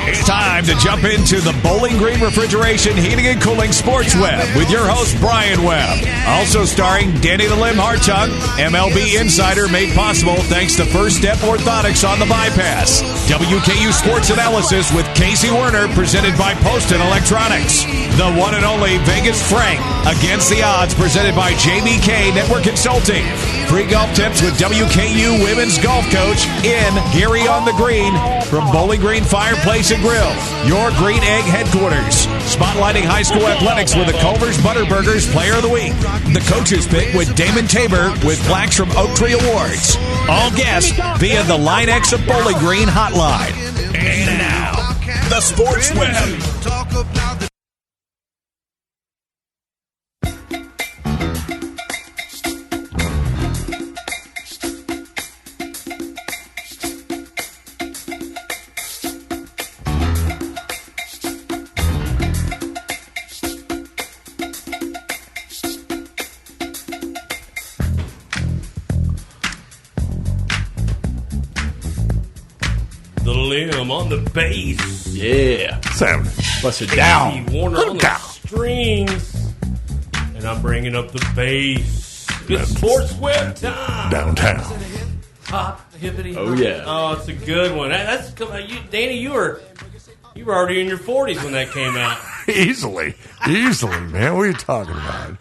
It's time to jump into the Bowling Green Refrigeration Heating and Cooling Sports Web with your host, Brian Webb. Also starring Danny the Limb Hartung, MLB Insider, made possible thanks to First Step Orthotics on the Bypass. WKU Sports Analysis with Casey Werner, presented by Poston Electronics. The one and only Vegas Frank Against the Odds, presented by JBK Network Consulting. Free golf tips with WKU Women's Golf Coach in Gary on the Green from Bowling Green Fireplace and Grill, your Green Egg headquarters. Spotlighting high school athletics with the Culver's Butterburgers Player of the Week. The Coach's Pick with Damon Tabor with plaques from Oak Tree Awards. All guests via the Line X of Bowling Green hotline. And now, the Sports Web. Limb on the bass. Yeah. Sam. Bust it down. Warner on the strings. And I'm bringing up the bass. It's Sports Web time. Downtown. Hop, hippity. Oh, yeah. Oh, it's a good one. That's Danny, you were already in your 40s when that came out. Easily, man. What are you talking about?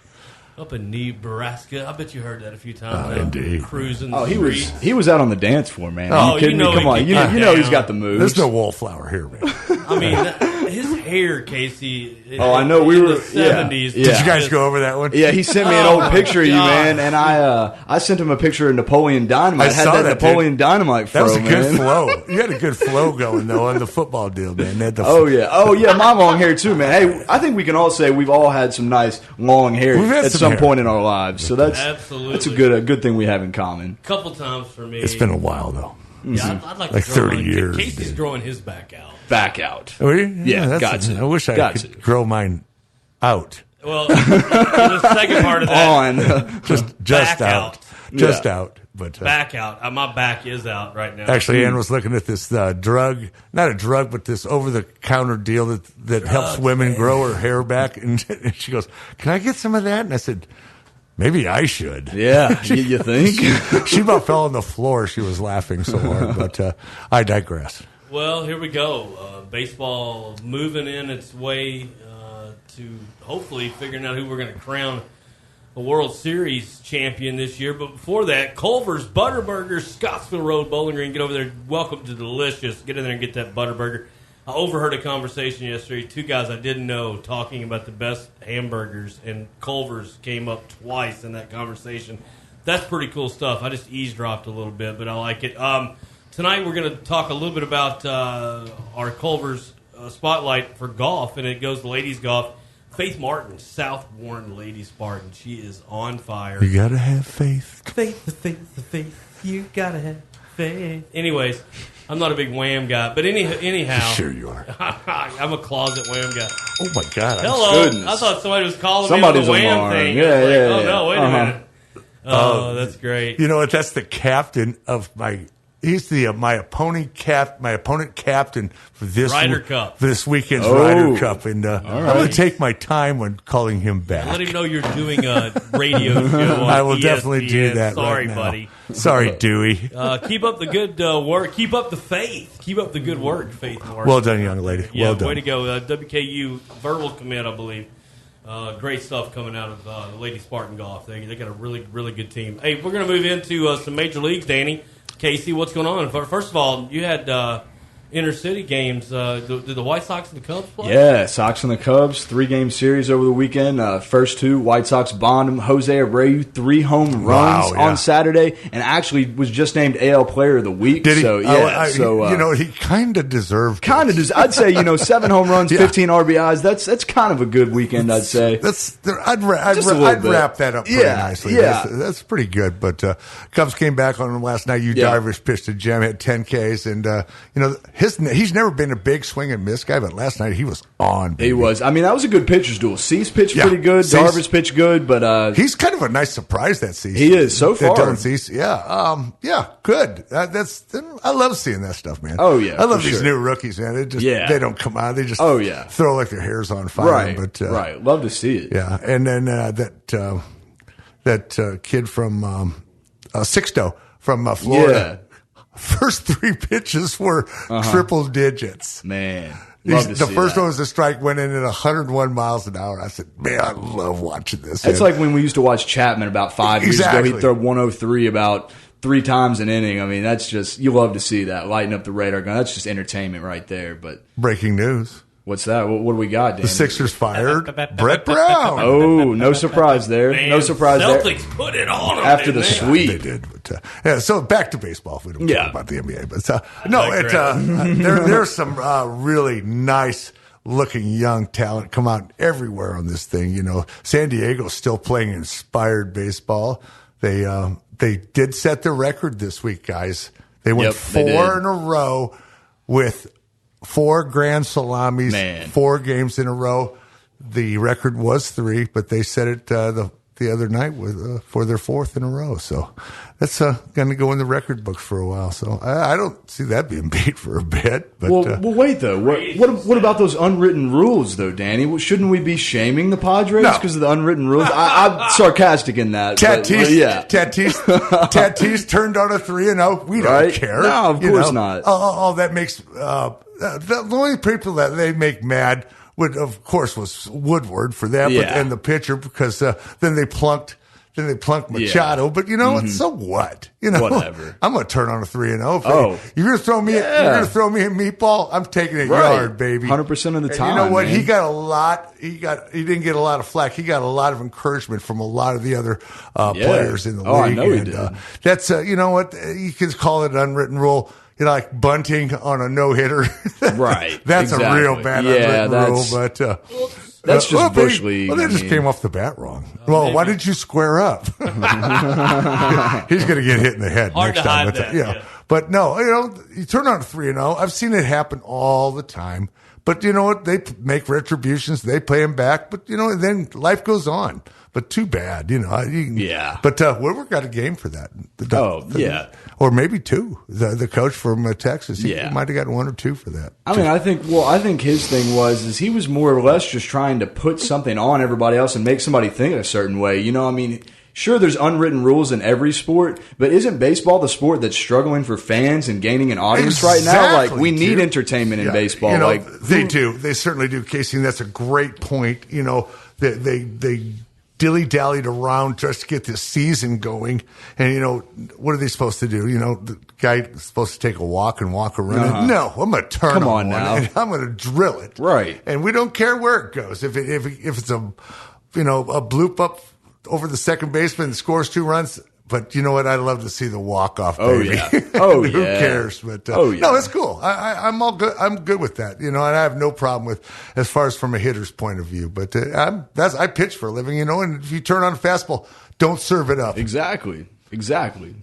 Up in Nebraska. I bet you heard that a few times. Indeed. Cruising the Oh, streets. he was out on the dance floor, man. Oh, Are you kidding me? Come on. You know he's got the moves. There's no wallflower here, man. I mean, his hair, Casey. Oh, I know. We in were the 70s. Yeah. Did you guys go over that one? Yeah, he sent me an old picture of you, God. man, and I sent him a picture of Napoleon Dynamite. I saw had that that, Napoleon Dynamite That was fro, a good man. flow. You had a good flow going, though, on the football deal, man. They had the Oh yeah, my long hair too, man. Hey, I think we can all say we've all had some nice long hair We've had at some some hair. point in our lives. So that's Absolutely. a good thing we have in common. Couple times for me. It's been a while, though. Yeah, I'd like Like to grow 30 mine. years, Casey's dude. growing his back out. Back out. Oh, Yeah, got to. I wish I Got could to. grow mine out. Well, the second part of that, On. Just back out. out. Just out. But back out. My back is out right now. actually, Ann was looking at this drug, not a drug, but this over-the-counter deal that helps women grow her hair back. And she goes, "Can I get some of that?" And I said, "Maybe I should." Yeah, you think? She about fell on the floor. She was laughing so hard. But I digress. Well, here we go. Baseball moving in its way to hopefully figuring out who we're going to crown a World Series champion this year. But before that, Culver's Butterburgers, Scottsville Road, Bowling Green. Get over there. Welcome to Delicious. Get in there and get that Butterburger. I overheard a conversation yesterday. Two guys I didn't know talking about the best hamburgers, and Culver's came up twice in that conversation. That's pretty cool stuff. I just eavesdropped a little bit, but I like it. Tonight we're going to talk a little bit about our Culver's spotlight for golf, and it goes to ladies golf. Faith Martin, South Warren Ladies Spartan. She is on fire. You gotta have faith. Faith. You gotta have faith. Anyways, I'm not a big Wham guy, but anyhow. Sure you are. I'm a closet Wham guy. Oh my God! Hello. Goodness. I thought somebody was calling Somebody's me on the Wham alarm. thing. Yeah, I was like, yeah, oh, yeah. no, wait a minute. Oh, that's great. You know what? That's the captain of my. He's the my opponent captain for this Ryder Cup. for this weekend's Oh. Ryder Cup, and I'm going to take my time when calling him back. Let him know you're doing a radio show on I will ESPN. definitely do that. Sorry, right now. buddy. Sorry, Dewey. Keep up the good work. Keep up the faith. Keep up the good work, Faith Martin. Well done, young lady. Yeah, well done. way to go. WKU verbal commit, I believe. Great stuff coming out of the Lady Spartan Golf. They got a really, really good team. Hey, we're going to move into some major leagues, Danny. Casey, what's going on? First of all, you had intercity games. Did the White Sox and the Cubs play? Yeah, Sox and the Cubs, 3-game series over the weekend. First two, White Sox bond Jose Abreu, 3 home runs on Saturday, and actually was just named AL Player of the Week. Did he? So, yeah, he kind of deserved. I'd say 7 home runs, 15 RBIs. That's kind of a good weekend, I'd say. I'd wrap that up pretty nicely. Yeah. That's pretty good. But Cubs came back on him last night. Darvish pitched a gem, had 10 Ks, and He's never been a big swing and miss guy, but last night he was on. Baby. He was. I mean, that was a good pitcher's duel. Cease pitched pretty good. Darvish pitched good, but he's kind of a nice surprise that Cease. He is so far. Dylan Cease, yeah, good. I love seeing that stuff, man. Oh yeah, I love these new rookies, man. They don't come out. They just throw like their hair's on fire. Right, but right. Love to see it. Yeah, and then that kid from Sixto from Florida. Yeah. First 3 pitches were triple digits. Man. The first one was a strike, went in at 101 miles an hour. I said, man, I love watching this. It's like when we used to watch Chapman about 5 years ago. He'd throw 103 about 3 times an inning. I mean, that's just, you love to see that, lighting up the radar gun. That's just entertainment right there. But breaking news. What's that? What do we got, Dan? The Sixers fired Brett Brown. Oh, no surprise there. Man, no surprise Celtics there. put it on them. After the sweep. They did. But, so back to baseball. If we don't talk about the NBA. But there's some really nice looking young talent come out everywhere on this thing. You know, San Diego's still playing inspired baseball. They did set the record this week, guys. They went 4 in a row with 4 grand salamis, 4 games in a row. The record was 3, but they set it the other night for their 4th in a row. So that's going to go in the record books for a while. So I don't see that being beat for a bit. But, well, wait though. What about those unwritten rules though, Danny? Well, shouldn't we be shaming the Padres because of the unwritten rules? I'm sarcastic in that. Tatis turned on a 3-0. We don't care. No, of course not. All that makes the only people that they make mad of course was Woodward for that, and the pitcher because then they plunked Machado. But you know what? So what? You know, whatever. I'm going to turn on a 3-0. You're going to throw me. You're going to throw me a meatball. I'm taking it yard, baby. 100% of the time. You know what? Man. He got a lot. He didn't get a lot of flack. He got a lot of encouragement from a lot of the other players in the league. I know he did. That's you know what? You can call it an unwritten rule. You know, like bunting on a no-hitter. Right. That's a real bad unwritten rule. But that's just Bush League. Well, they just came off the bat wrong. Well, why did you square up? He's going to get hit in the head Hard next to time. hide that, yeah. But no, you know, you turn on 3-0. I've seen it happen all the time. But you know what? They make retributions. They pay him back. But, you know, then life goes on. But too bad, you know. But Woodward got a game for that. Or maybe 2. The coach from Texas, he might have got 1 or 2 for that. I mean, I think his thing was he was more or less just trying to put something on everybody else and make somebody think a certain way. You know, I mean, sure, there's unwritten rules in every sport, but isn't baseball the sport that's struggling for fans and gaining an audience right now? Like, we need entertainment in baseball. You know, like they do. They certainly do, Casey, and that's a great point. You know, they dilly-dallied around just to get this season going. And, you know, what are they supposed to do? You know, the guy's supposed to take a walk and walk around. No, I'm going to turn on one and I'm going to drill it. Right. And we don't care where it goes. If it's a bloop up over the second baseman and scores 2 runs. But you know what? I love to see the walk-off, baby. Who cares? But no, it's cool. I'm all good. I'm good with that. You know, and I have no problem with as far as from a hitter's point of view. But I pitch for a living, you know, and if you turn on a fastball, don't serve it up. Exactly.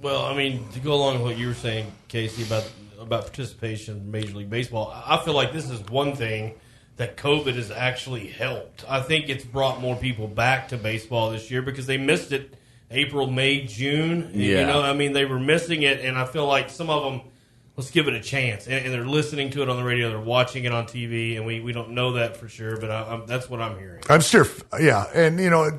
Well, I mean, to go along with what you were saying, Casey, about participation in Major League Baseball, I feel like this is one thing that COVID has actually helped. I think it's brought more people back to baseball this year because they missed it April, May, June. You know, I mean, they were missing it, and I feel like some of them, let's give it a chance. And they're listening to it on the radio, they're watching it on TV, and we don't know that for sure, but that's what I'm hearing. I'm sure, and you know,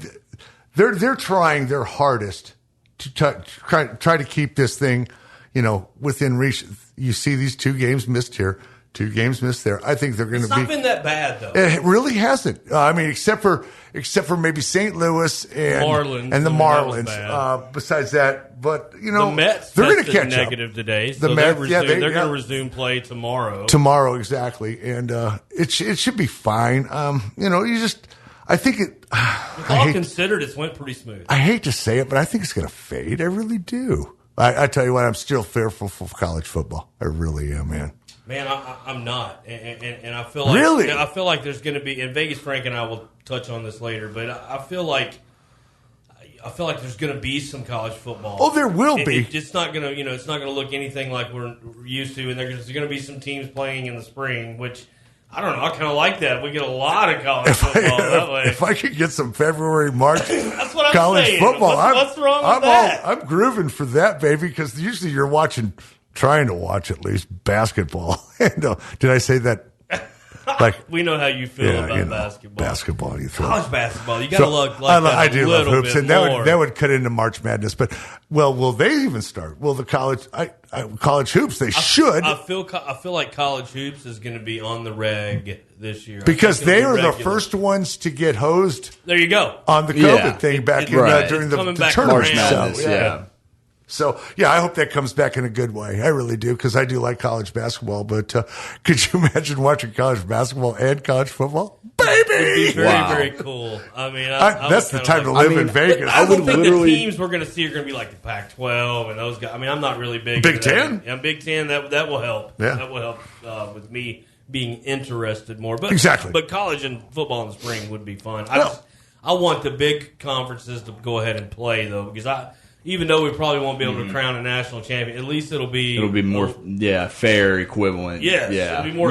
they're trying their hardest to try to keep this thing, you know, within reach. You see these 2 games missed here. 2 games missed there. I think they're going to be. It's not been that bad though. It really hasn't. I mean, except for maybe St. Louis and the Marlins. Besides that, but you know, the Mets they're going to catch negative up today. So they're going to resume play tomorrow. Tomorrow, exactly, and it should be fine. You know, I think it. With all considered, it's went pretty smooth. I hate to say it, but I think it's going to fade. I really do. I tell you what, I'm still fearful for college football. I really am, man. Man, I'm not, and I feel like I feel like there's going to be. And Vegas Frank and I will touch on this later, but I feel like I feel like there's going to be some college football. Oh, there will be. It's not going to, it's not going to look anything like we're used to, and there's going to be some teams playing in the spring, which I don't know. I kind of like that. We get a lot of college football that way. If I could get some February, March That's what I'm college saying. football, What's wrong with that? I'm grooving for that, baby, because usually you're trying to watch at least basketball. Did I say that? Like we know how you feel about basketball. Basketball, you throw college basketball. You got to look like that. I do love hoops, and more. that would cut into March Madness. But will they even start? Will the college hoops? They should. I feel like college hoops is going to be on the reg this year because they are the first ones to get hosed. There you go on the COVID thing back during the tournament. March Madness, yeah. So, I hope that comes back in a good way. I really do, because I do like college basketball. But could you imagine watching college basketball and college football? Baby! It'd be very, very cool. I mean, that's the time to live in Vegas. I don't think the teams we're going to see are going to be like the Pac-12 and those guys. I mean, I'm not really big. Big Ten? Yeah, Big Ten, that will help. Yeah. That will help with me being interested more. But, exactly. But college and football in the spring would be fun. I want the big conferences to go ahead and play, though, because even though we probably won't be able to crown a national champion, at least it'll be more fair equivalent. Yes, yeah. It'll be more,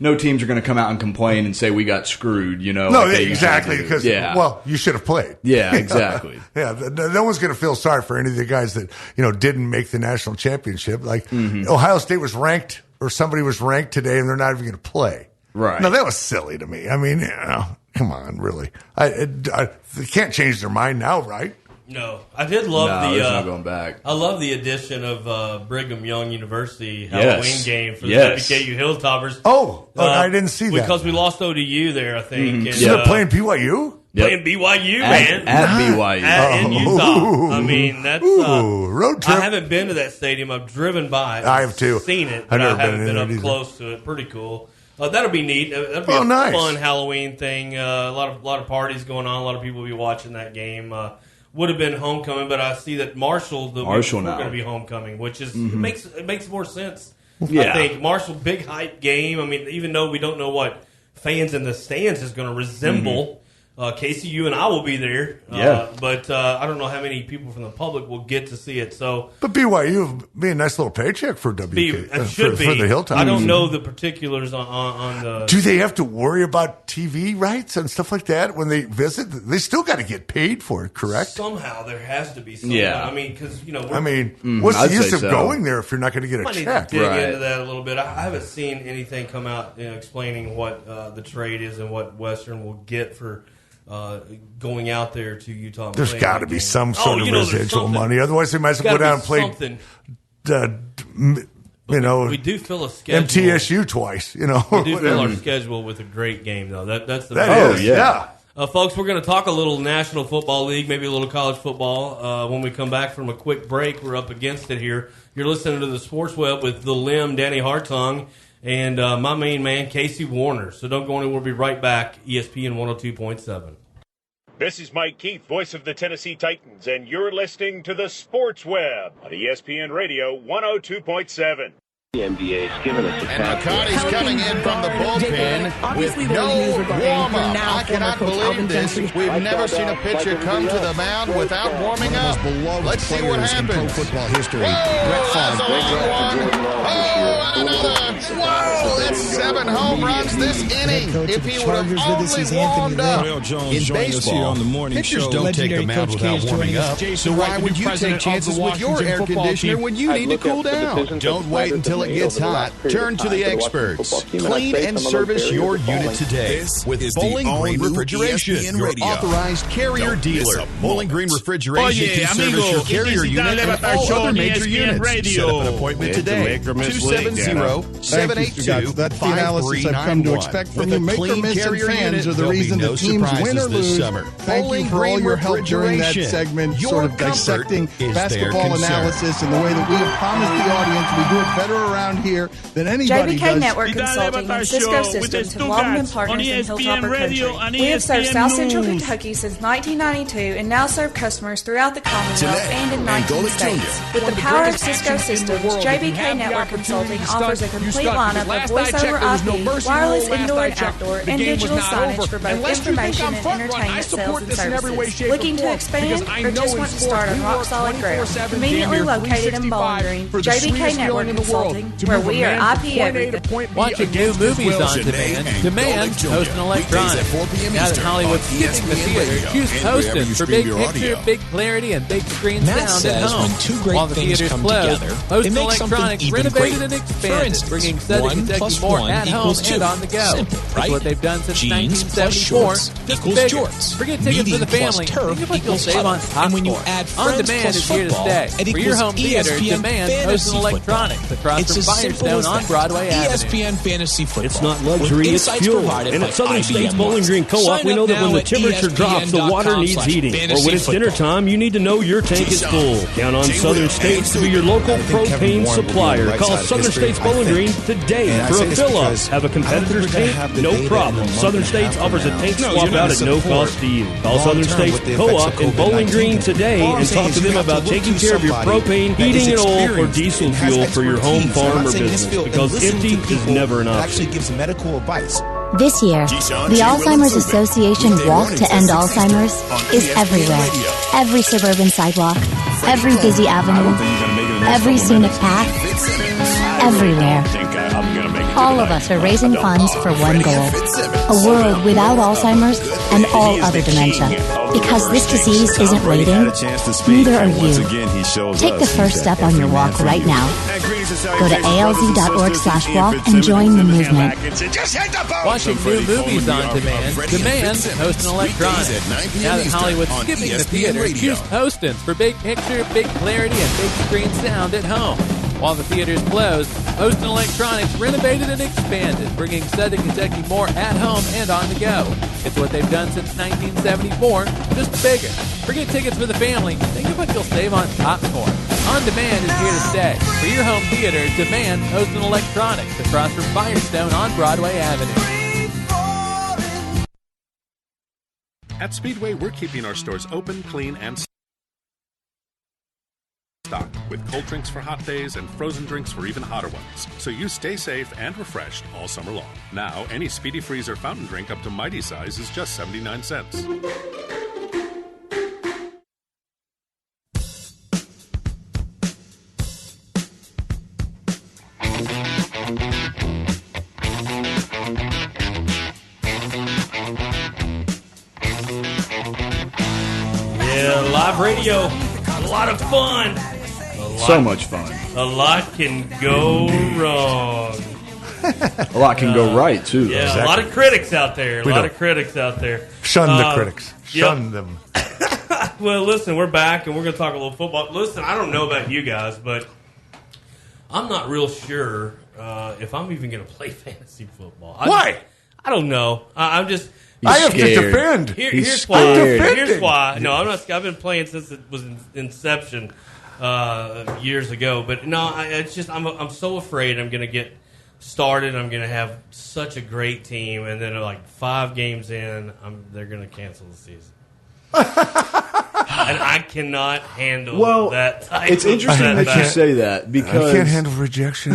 no teams are going to come out and complain and say we got screwed. No, like exactly, because you should have played. Yeah, exactly. No one's going to feel sorry for any of the guys that didn't make the national championship. Like Ohio State was ranked, or somebody was ranked today, and they're not even going to play. Right? No, that was silly to me. I mean, come on, really? They can't change their mind now, right? No, I did love there's no going back. I love the addition of Brigham Young University Halloween game for the WKU Hilltoppers. I didn't see that because we lost ODU there, I think. And, so they're playing BYU. Playing BYU, man. At BYU. In Utah. I mean, that's road trip. I haven't been to that stadium. I've driven by it. I have too. Seen it, but I haven't been up close to it. Pretty cool. That'll be neat. That'll be a fun Halloween thing. A lot of parties going on. A lot of people will be watching that game. Would have been homecoming, but I see that Marshall now going to be homecoming, which is it makes more sense. I think Marshall, big hype game. I mean, even though we don't know what fans in the stands is going to resemble. Casey, you and I will be there. But I don't know how many people from the public will get to see it. So, but BYU would be a nice little paycheck for WK. For the Hilltops. I don't know the particulars on the. Do they have to worry about TV rights and stuff like that when they visit? They still got to get paid for it, correct? Somehow there has to be. I mean, because what's the use of going there if you're not going to get a check? Dig into that a little bit. I haven't seen anything come out explaining what the trade is and what Western will get for. Going out there to Utah. There's got to be some sort of residual money. Otherwise, they might as well go down and play. We do fill a schedule. MTSU twice. We do fill our schedule with a great game, though. That's the folks, we're going to talk a little National Football League, maybe a little college football. When we come back from a quick break, we're up against it here. You're listening to the Sports Web with the Limb, Danny Hartung, and my main man, Casey Warner. So don't go anywhere. We'll be right back. ESPN 102.7. This is Mike Keith, voice of the Tennessee Titans, and you're listening to the Sports Web on ESPN Radio 102.7. The NBA has given us a and McCarty's coming in from the bullpen with no warm-up. I cannot believe this. We've never seen a pitcher come to the mound without warming up. Let's see what happens. Football history. That's a long one. Another. Whoa, that's 7 home runs this inning. If he would have only warmed up. In baseball, pitchers don't take the mound without warming up. So why would you take chances with your air conditioner when you need to cool down? Don't wait until it gets hot. Turn to the experts. Clean and service your unit today with Bowling Green Refrigeration, your authorized carrier dealer. Bowling Green Refrigeration can service your carrier unit and all other major units. Set up an appointment today. 270-782-5391. That's the analysis I've come to expect from you. Make or miss and fans are the reason the teams win or lose. Thank you for all your help during that segment, sort of dissecting basketball analysis and the way that we have promised the audience we do it better around here than anybody JBK does. Network Consulting and Cisco Systems have long been partners in Hilltopper Country. We have served South Central Kentucky since 1992 and now serve customers throughout the Commonwealth and in 19 states. With the power of Cisco Systems, JBK Network Consulting offers a complete lineup of voice-over IP, wireless indoor and outdoor, and digital signage for both information and entertainment sales and services. Looking to expand or just want to start on rock-solid ground? Conveniently located in Bowling Green, JBK Network Consulting, where we are IP everything. Watching new movies on demand. Demand hosts an electronic. Now that Hollywood's skipping the theater, choose Hostin for big picture, big clarity, and big screen sound at home. While the theaters close, Hostin Electronics renovated and expanded, bringing Southern Kentucky more at home and on the go. That's what they've done since 1974. Just bigger. Forget tickets for the family. Think of what you'll save on popcorn. On Demand is here to stay. For your home theater, Demand hosts an electronics across from Firestone on Broadway Avenue. ESPN Fantasy Football. It's not luxury, it's fuel. And at Southern States Bowling Green Co-op, we know that when the temperature drops, the water needs heating. Or when it's dinner time, you need to know your tank is full. Count on Southern States to be your local propane supplier. Call Southern States Bowling Green today for a fill-up. Have a competitor's tank? No problem. Southern States offers a tank swap out at no cost to you. Call Southern States Co-op in Bowling Green today and talk to them about taking care of your propane, heating and oil, or diesel fuel for your home, farm, or business. Because empty is never an option. Actually gives medical advice. This year, the Alzheimer's Association Walk to End Alzheimer's is everywhere. Every suburban sidewalk, every busy avenue, every scenic path, everywhere. All of us are raising funds for one goal: a world without Alzheimer's and all other dementia. Because this disease isn't waiting, neither are you. Take the first step on your walk right now. Go to alz.org/walk and join the movement. Watching new movies on demand. Demand hosts an electronic. Now that Hollywood's skipping the theater, choose Hostin for big picture, big clarity, and big screen sound at home. While the theaters closed, Hostin Electronics renovated and expanded, bringing Southern Kentucky more at home and on the go. It's what they've done since 1974, just bigger. Forget tickets for the family. Think of what you'll save on popcorn. On Demand is here to stay. For your home theater, Demand Hostin Electronics across from Firestone on Broadway Avenue. At Speedway, we're keeping our stores open, clean, and stocked with cold drinks for hot days and frozen drinks for even hotter ones. So you stay safe and refreshed all summer long. Now, any Speedy Freeze or fountain drink up to Mighty size is just 79 cents. Yeah, live radio, a lot of fun. So much fun. A lot can go wrong. A lot can go right, too. Yeah, exactly. A lot of critics out there. Shun the critics. Shun them. Well, listen, we're back, and we're going to talk a little football. Listen, I don't know about you guys, but I'm not real sure if I'm even going to play fantasy football. Why? I don't know. I'm just... I have to defend. Here's why. No, I'm not. I've been playing since it was inception years ago. But no, it's just I'm so afraid I'm going to get started. I'm going to have such a great team, and then like 5 games in, they're going to cancel the season. And I cannot handle that. It's interesting that you say that because I can't handle rejection.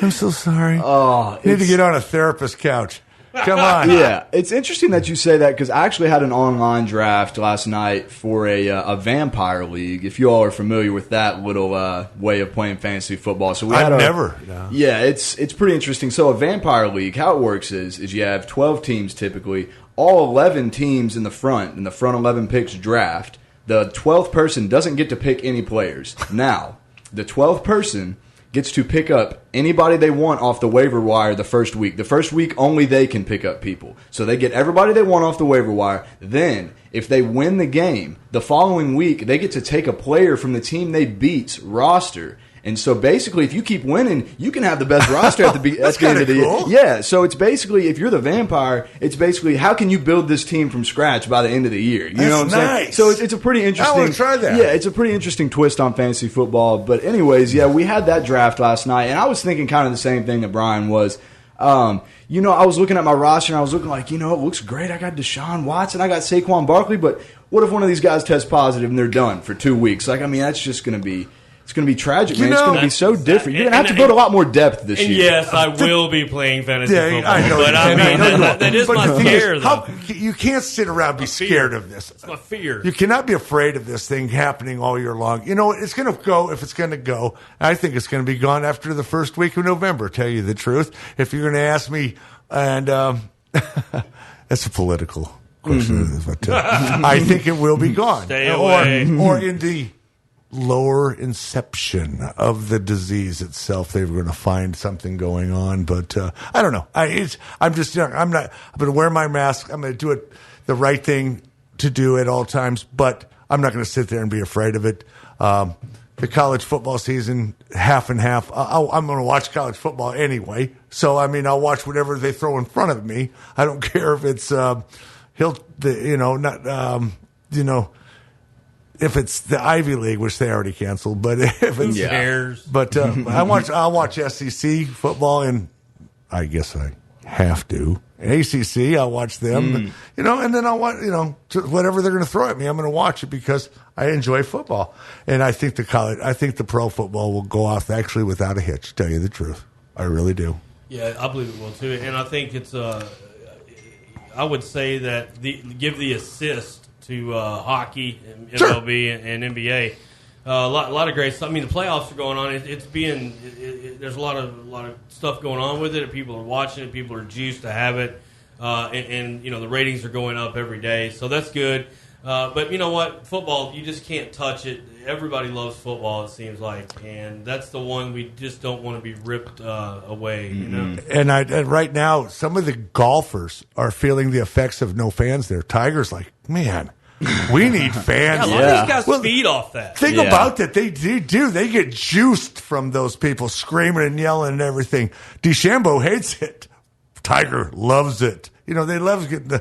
I'm so sorry. Oh, you need to get on a therapist couch. Come on. Yeah, it's interesting that you say that because I actually had an online draft last night for a vampire league. If you all are familiar with that little way of playing fantasy football, so we had never. No. Yeah, it's pretty interesting. So a vampire league, how it works is you have 12 teams typically. All 11 teams in the front 11 picks draft. The 12th person doesn't get to pick any players. Now, the 12th person gets to pick up anybody they want off the waiver wire the first week. The first week, only they can pick up people. So they get everybody they want off the waiver wire. Then, if they win the game, the following week, they get to take a player from the team they beat's roster And so basically, if you keep winning, you can have the best roster at the end of the year. Cool. Yeah, so it's basically, if you're the vampire, it's basically how can you build this team from scratch by the end of the year? You know what I'm saying? So it's a pretty interesting. I want to try that. Yeah, it's a pretty interesting twist on fantasy football. But anyways, yeah, we had that draft last night, and I was thinking kind of the same thing that Brian was. I was looking at my roster, and I was looking like, it looks great. I got Deshaun Watson, I got Saquon Barkley, but what if one of these guys tests positive and they're done for 2 weeks? Like, I mean, that's just going to be. It's going to be tragic, man. It's going to be so different. You're going to have to build a lot more depth this year. Yes, I will be playing fantasy football. I know, but that is my fear, though. You can't sit around and be scared of this. It's my fear. You cannot be afraid of this thing happening all year long. It's going to go if it's going to go. I think it's going to be gone after the first week of November, tell you the truth. If you're going to ask me, and that's a political question, but I think it will be gone. Stay away. Or in the lower inception of the disease itself, they were going to find something going on, but I don't know. I'm just young. I'm going to wear my mask. I'm going to do it the right thing to do at all times, but I'm not going to sit there and be afraid of it. The college football season, half and half. I'm going to watch college football anyway, so I mean, I'll watch whatever they throw in front of me. I don't care if it's if it's the Ivy League, which they already canceled, but if it's I'll watch SEC football, and I guess I have to. ACC, I'll watch them, and then I'll watch, whatever they're going to throw at me, I'm going to watch it because I enjoy football, and I think the pro football will go off actually without a hitch. To tell you the truth, I really do. Yeah, I believe it will too, and I think it's. I would say that give the assist to hockey, and MLB, and NBA. A lot of great stuff. I mean, the playoffs are going on. There's a lot of stuff going on with it. People are watching it. People are juiced to have it, and the ratings are going up every day. So that's good. But you know what? Football, you just can't touch it. Everybody loves football, it seems like, and that's the one we just don't want to be ripped away. And right now, some of the golfers are feeling the effects of no fans there. Tiger's like, man, we need fans. A lot of these guys feed off that. Think about that. They do. They get juiced from those people screaming and yelling and everything. DeChambeau hates it. Tiger loves it. They love getting the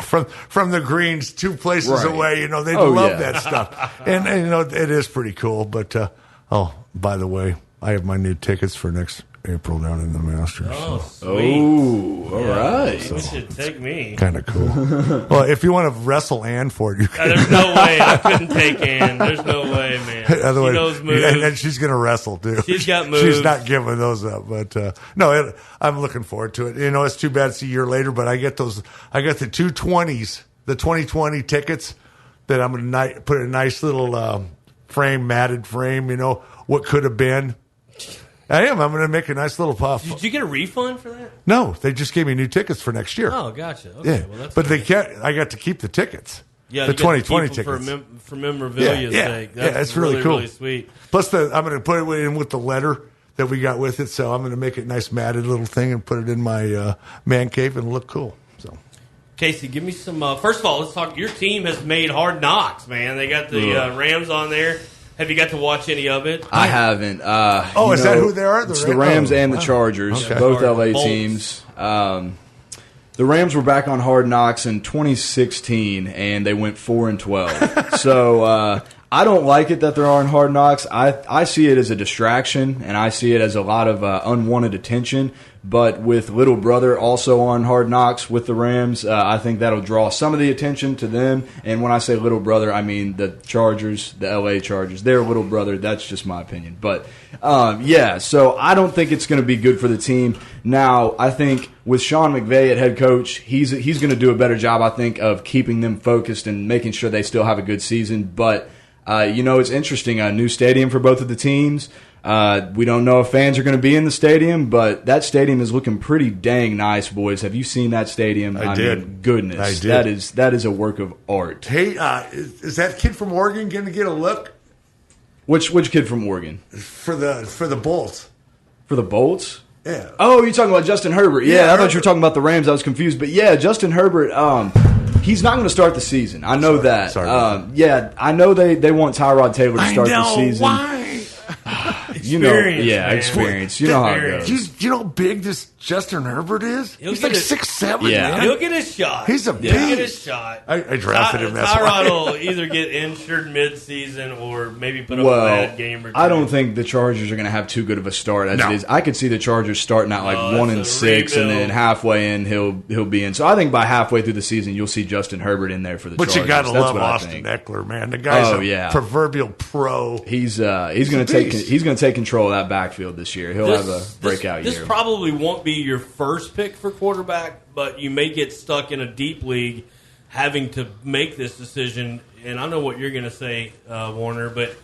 from the greens 2 places away. They love that stuff. And it is pretty cool. But by the way, I have my new tickets for next April down in the Masters. Oh, sweet. Oh, all right. You should take me. Kind of cool. Well, if you want to wrestle Ann for it, you can. There's no way. I couldn't take Ann. There's no way, man. She knows moves. And then she's going to wrestle, too. She's got moves. She's not giving those up. But, I'm looking forward to it. It's too bad it's a year later, but I get the 220s, the 2020 tickets that I'm going to put in a nice little matted frame, what could have been. I am. I'm going to make a nice little puff. Did you get a refund for that? No, they just gave me new tickets for next year. Oh, gotcha. Okay, yeah, but they can't. I got to keep the tickets. Yeah, the 2020 tickets for memorabilia's sake. That's it's really cool. Really sweet. Plus, I'm going to put it in with the letter that we got with it. So I'm going to make it a nice matted little thing and put it in my man cave and look cool. So, Casey, give me some. First of all, let's talk. Your team has made Hard Knocks, man. They got the Rams on there. Have you got to watch any of it? I haven't. Is that who they are? It's the Rams and the Chargers, both LA teams. The Rams were back on Hard Knocks in 2016, and they went 4-12. So I don't like it that they're on Hard Knocks. I see it as a distraction, and I see it as a lot of unwanted attention. But with little brother also on Hard Knocks with the Rams, I think that'll draw some of the attention to them. And when I say little brother, I mean the Chargers, the LA Chargers. Their little brother. That's just my opinion. But, so I don't think it's going to be good for the team. Now, I think with Sean McVay at head coach, he's going to do a better job, I think, of keeping them focused and making sure they still have a good season. But, it's interesting. A new stadium for both of the teams. We don't know if fans are going to be in the stadium, but that stadium is looking pretty dang nice, boys. Have you seen that stadium? I did. Mean, goodness. I did. That is a work of art. Hey, is that kid from Oregon going to get a look? Which kid from Oregon? For the Bolts. For the Bolts? Yeah. Oh, you're talking about Justin Herbert. Yeah, I thought you were talking about the Rams. I was confused. But, yeah, Justin Herbert, he's not going to start the season. I know that. Sorry I know they want Tyrod Taylor to start the season. Why? Experience. You know how it goes. You know how big this Justin Herbert is? He's like 6'7". Yeah, man. he'll get his shot. He's a beast. He'll get his shot. I drafted him. That's why. Tyrod will either get injured mid-season or maybe put up a bad game or two. I don't think the Chargers are going to have too good of a start as it is. I could see the Chargers starting out like 1-6, and then halfway in he'll be in. So I think by halfway through the season you'll see Justin Herbert in there for the Chargers. But you got to love Austin Eckler, man. The guy's a proverbial pro. He's going to take control of that backfield this year. He'll have a breakout year. This probably won't be your first pick for quarterback, but you may get stuck in a deep league having to make this decision. And I know what you're going to say, Warner, but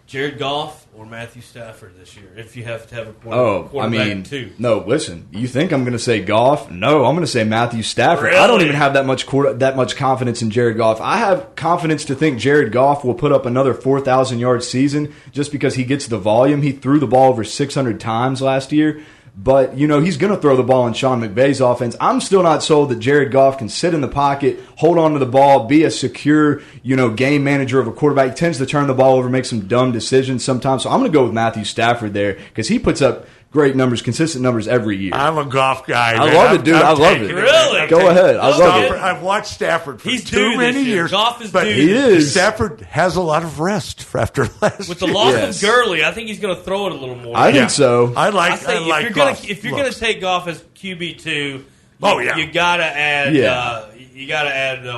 Jared Goff or Matthew Stafford this year, if you have to have a quarterback too. No, listen, you think I'm going to say Goff? No, I'm going to say Matthew Stafford. Really? I don't even have that much confidence in Jared Goff. I have confidence to think Jared Goff will put up another 4,000-yard season just because he gets the volume. He threw the ball over 600 times last year. But, he's going to throw the ball in Sean McVay's offense. I'm still not sold that Jared Goff can sit in the pocket, hold on to the ball, be a secure, game manager of a quarterback. He tends to turn the ball over, make some dumb decisions sometimes. So I'm going to go with Matthew Stafford there because he puts up great numbers, consistent numbers every year. I'm a Goff guy. I love it, dude. I love it. Really? Go ahead. I love it. I've watched Stafford for too many years. Goff is but due. He is. Stafford has a lot of rest after last With the loss of Gurley, I think he's going to throw it a little more. I think so. I like Goff. If you're going to take Goff as QB2, you got to add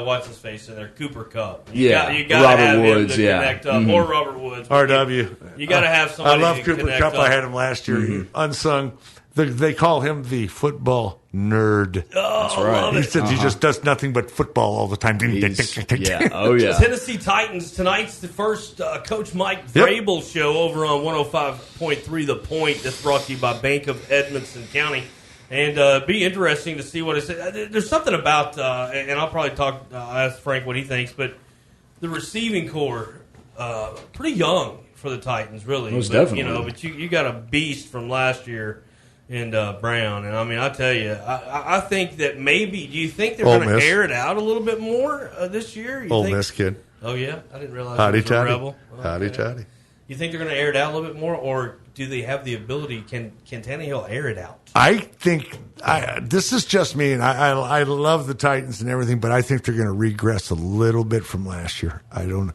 what's his face in there, Cooper Kupp. You got to have Woods, him to connect up, or Robert Woods. RW. You got to have somebody. I love to Cooper Kupp. I had him last year, unsung. They call him the football nerd. That's right. He said he just does nothing but football all the time. Tennessee Titans. Tonight's the first Coach Mike Vrabel show over on 105.3 The Point. That's brought to you by Bank of Edmonson County. And be interesting to see what it says. There's something about, and I'll probably ask Frank what he thinks, but the receiving core, pretty young for the Titans, really. Most definitely. But you got a beast from last year. And Brown, and I tell you, I think that maybe. Do you think they're going to air it out a little bit more this year? Ole Miss kid. Oh yeah, I didn't realize he was a Rebel. Howdy toddy. You think they're going to air it out a little bit more, or do they have the ability? Can Tannehill air it out? I think this is just me, and I love the Titans and everything, but I think they're going to regress a little bit from last year. I don't.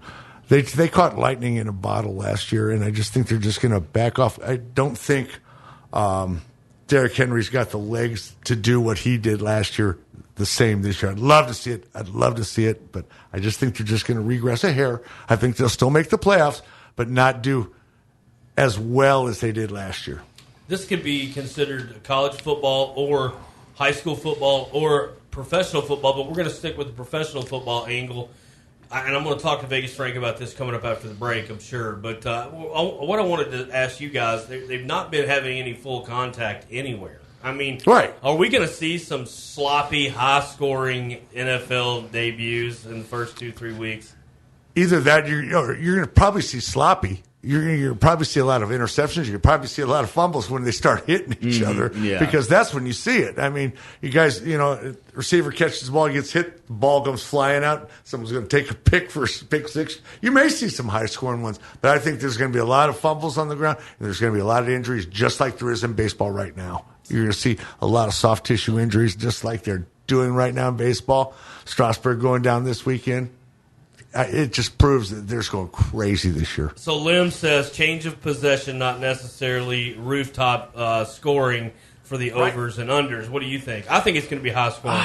They caught lightning in a bottle last year, and I just think they're just going to back off. I don't think. Derrick Henry's got the legs to do what he did last year the same this year. I'd love to see it, but I just think they're just going to regress a hair. I think they'll still make the playoffs, but not do as well as they did last year. This could be considered college football or high school football or professional football, but we're going to stick with the professional football angle. And I'm going to talk to Vegas Frank about this coming up after the break, I'm sure. But what I wanted to ask you guys, they've not been having any full contact anywhere. Are we going to see some sloppy, high-scoring NFL debuts in the first 2-3 weeks? Either that, you're going to probably see sloppy. You're going to probably see a lot of interceptions. You're going to probably see a lot of fumbles when they start hitting each other because that's when you see it. I mean, you guys, receiver catches the ball, gets hit, the ball goes flying out. Someone's going to take a pick for pick six. You may see some high-scoring ones, but I think there's going to be a lot of fumbles on the ground, and there's going to be a lot of injuries just like there is in baseball right now. You're going to see a lot of soft tissue injuries just like they're doing right now in baseball. Strasburg going down this weekend. It just proves that they're just going crazy this year. So Lim says change of possession, not necessarily rooftop scoring for the overs and unders. What do you think? I think it's going to be high scoring.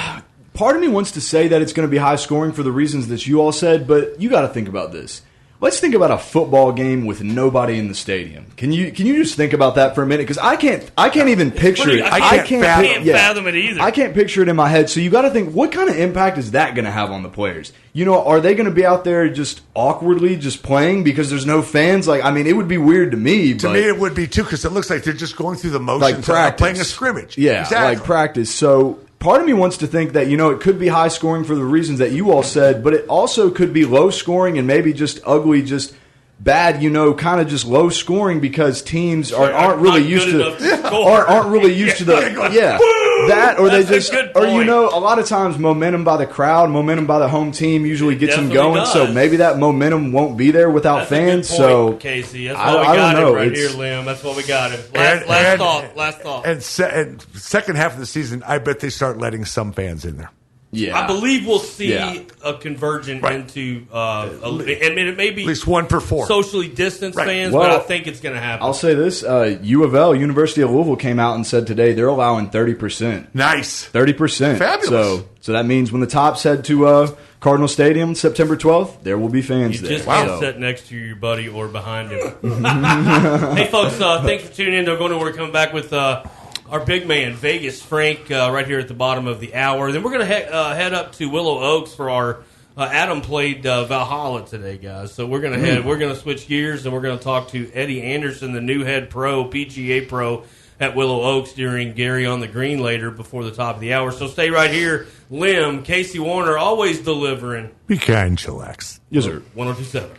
Part of me wants to say that it's going to be high scoring for the reasons that you all said, but you got to think about this. Let's think about a football game with nobody in the stadium. Can you just think about that for a minute? Because I can't even picture it. I can't fathom it either. I can't picture it in my head. So you got to think, what kind of impact is that going to have on the players? Are they going to be out there just awkwardly just playing because there's no fans? It would be weird to me. To me, it would be too because it looks like they're just going through the motions of playing a scrimmage. Yeah, exactly. like practice. So part of me wants to think that, it could be high scoring for the reasons that you all said, but it also could be low scoring and maybe just ugly, just bad, kind of just low scoring because teams aren't really used to the That, or they just, a good or point. a lot of times momentum by the crowd, momentum by the home team usually gets them going. does. So maybe that momentum won't be there without fans. A good point, So Casey, that's why we got him right here, Lim. That's why we got him. Last thought. And second half of the season, I bet they start letting some fans in there. Yeah, I believe we'll see a conversion into, it may be at least 1 per 4 socially distanced fans, Well, but I think it's going to happen. I'll say this: U of L, University of Louisville, came out and said today they're allowing 30%. Nice, 30%. Fabulous. So that means when the Tops head to Cardinal Stadium September 12th, there will be fans there. You just can't sit next to your buddy or behind him. Hey, folks, thanks for tuning in. We're coming back with our big man, Vegas Frank, right here at the bottom of the hour. Then we're going to head up to Willow Oaks for our Adam played Valhalla today, guys. So we're going to switch gears, and we're going to talk to Eddie Anderson, the new head pro, PGA pro at Willow Oaks during Gary on the Green later before the top of the hour. So stay right here. Lim, Casey Warner, always delivering. Be kind, chillax. Yes, sir. 102.7.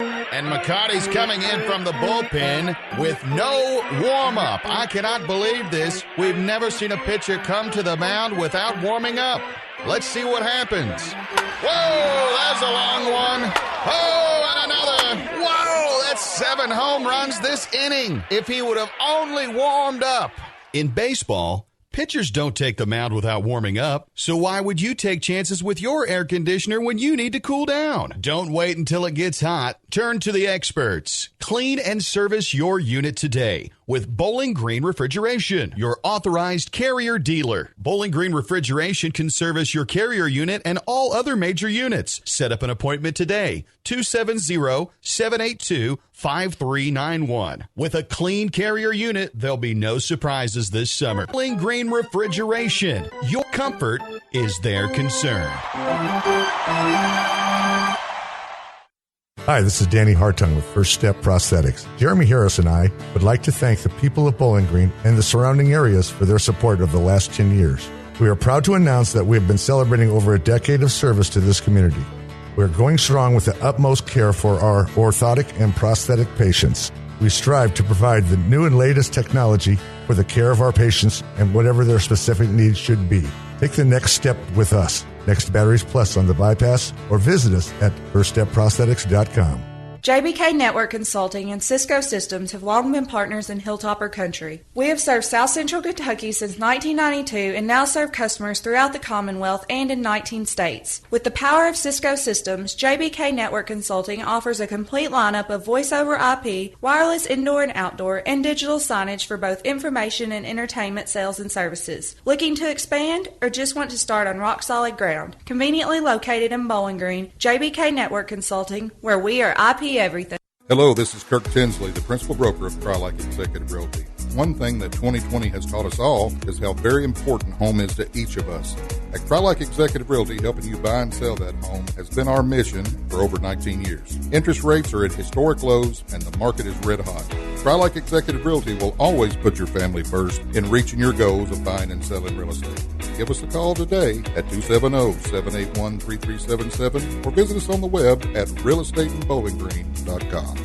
And McCarty's coming in from the bullpen with no warm-up. I cannot believe this. We've never seen a pitcher come to the mound without warming up. Let's see what happens. Whoa, that's a long one. Oh, and another. Whoa, that's 7 home runs this inning. If he would have only warmed up. In baseball, pitchers don't take the mound without warming up, so why would you take chances with your air conditioner when you need to cool down? Don't wait until it gets hot. Turn to the experts. Clean and service your unit today with Bowling Green Refrigeration, your authorized Carrier dealer. Bowling Green Refrigeration can service your Carrier unit and all other major units. Set up an appointment today, 270-782-5391. With a clean Carrier unit, there'll be no surprises this summer. Bowling Green Refrigeration, your comfort is their concern. Hi, this is Danny Hartung with First Step Prosthetics. Jeremy Harris and I would like to thank the people of Bowling Green and the surrounding areas for their support of the last 10 years. We are proud to announce that we have been celebrating over a decade of service to this community. We are going strong with the utmost care for our orthotic and prosthetic patients. We strive to provide the new and latest technology for the care of our patients and whatever their specific needs should be. Take the next step with us. Next Batteries Plus on the bypass, or visit us at firststepprosthetics.com. JBK Network Consulting and Cisco Systems have long been partners in Hilltopper Country. We have served South Central Kentucky since 1992 and now serve customers throughout the Commonwealth and in 19 states. With the power of Cisco Systems, JBK Network Consulting offers a complete lineup of voice-over IP, wireless indoor and outdoor, and digital signage for both information and entertainment sales and services. Looking to expand or just want to start on rock-solid ground? Conveniently located in Bowling Green, JBK Network Consulting, where we are IP everything. Hello, this is Kirk Tinsley, the principal broker of Crylike Executive Realty. One thing that 2020 has taught us all is how very important home is to each of us. At Crylike Executive Realty, helping you buy and sell that home has been our mission for over 19 years. Interest rates are at historic lows and the market is red hot. Crylike Executive Realty will always put your family first in reaching your goals of buying and selling real estate. Give us a call today at 270-781-3377 or visit us on the web at realestateinbowlinggreen.com.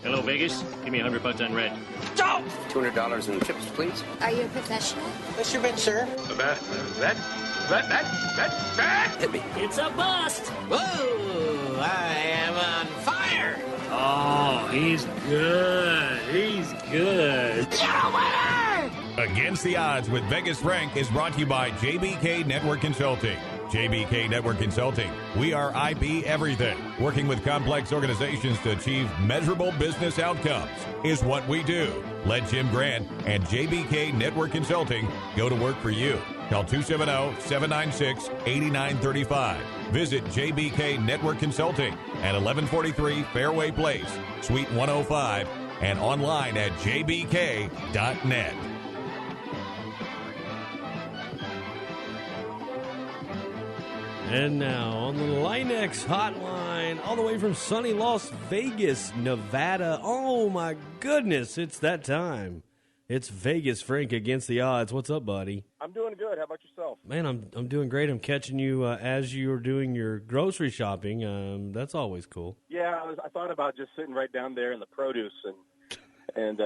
Hello, Vegas. Give me $100 on red. $200 in chips, please. Are you a professional? What's your bet, sir? Bet. Hit me. It's a bust. Whoa! I am on fire. Oh, he's good. He's good. You're a winner! Against the Odds with Vegas Frank is brought to you by JBK Network Consulting. JBK Network Consulting. We are IP everything. Working with complex organizations to achieve measurable business outcomes is what we do. Let Jim Grant and JBK Network Consulting go to work for you. Call 270-796-8935. Visit JBK Network Consulting at 1143 Fairway Place, Suite 105, and online at jbk.net. And now on the Linex hotline, all the way from sunny Las Vegas, Nevada. Oh my goodness, it's that time. It's Vegas Frank against the odds. What's up, buddy? I'm doing good. How about yourself? Man, I'm doing great. I'm catching you as you're doing your grocery shopping. That's always cool. Yeah, I thought about just sitting right down there in the produce and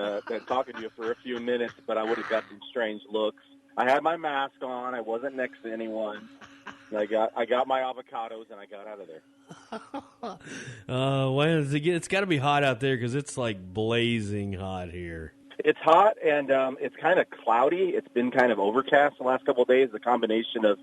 talking to you for a few minutes, but I would have got some strange looks. I had my mask on. I wasn't next to anyone. I got my avocados and I got out of there. When it's got to be hot out there because it's like blazing hot here. It's hot and it's kind of cloudy. It's been kind of overcast the last couple of days. The combination of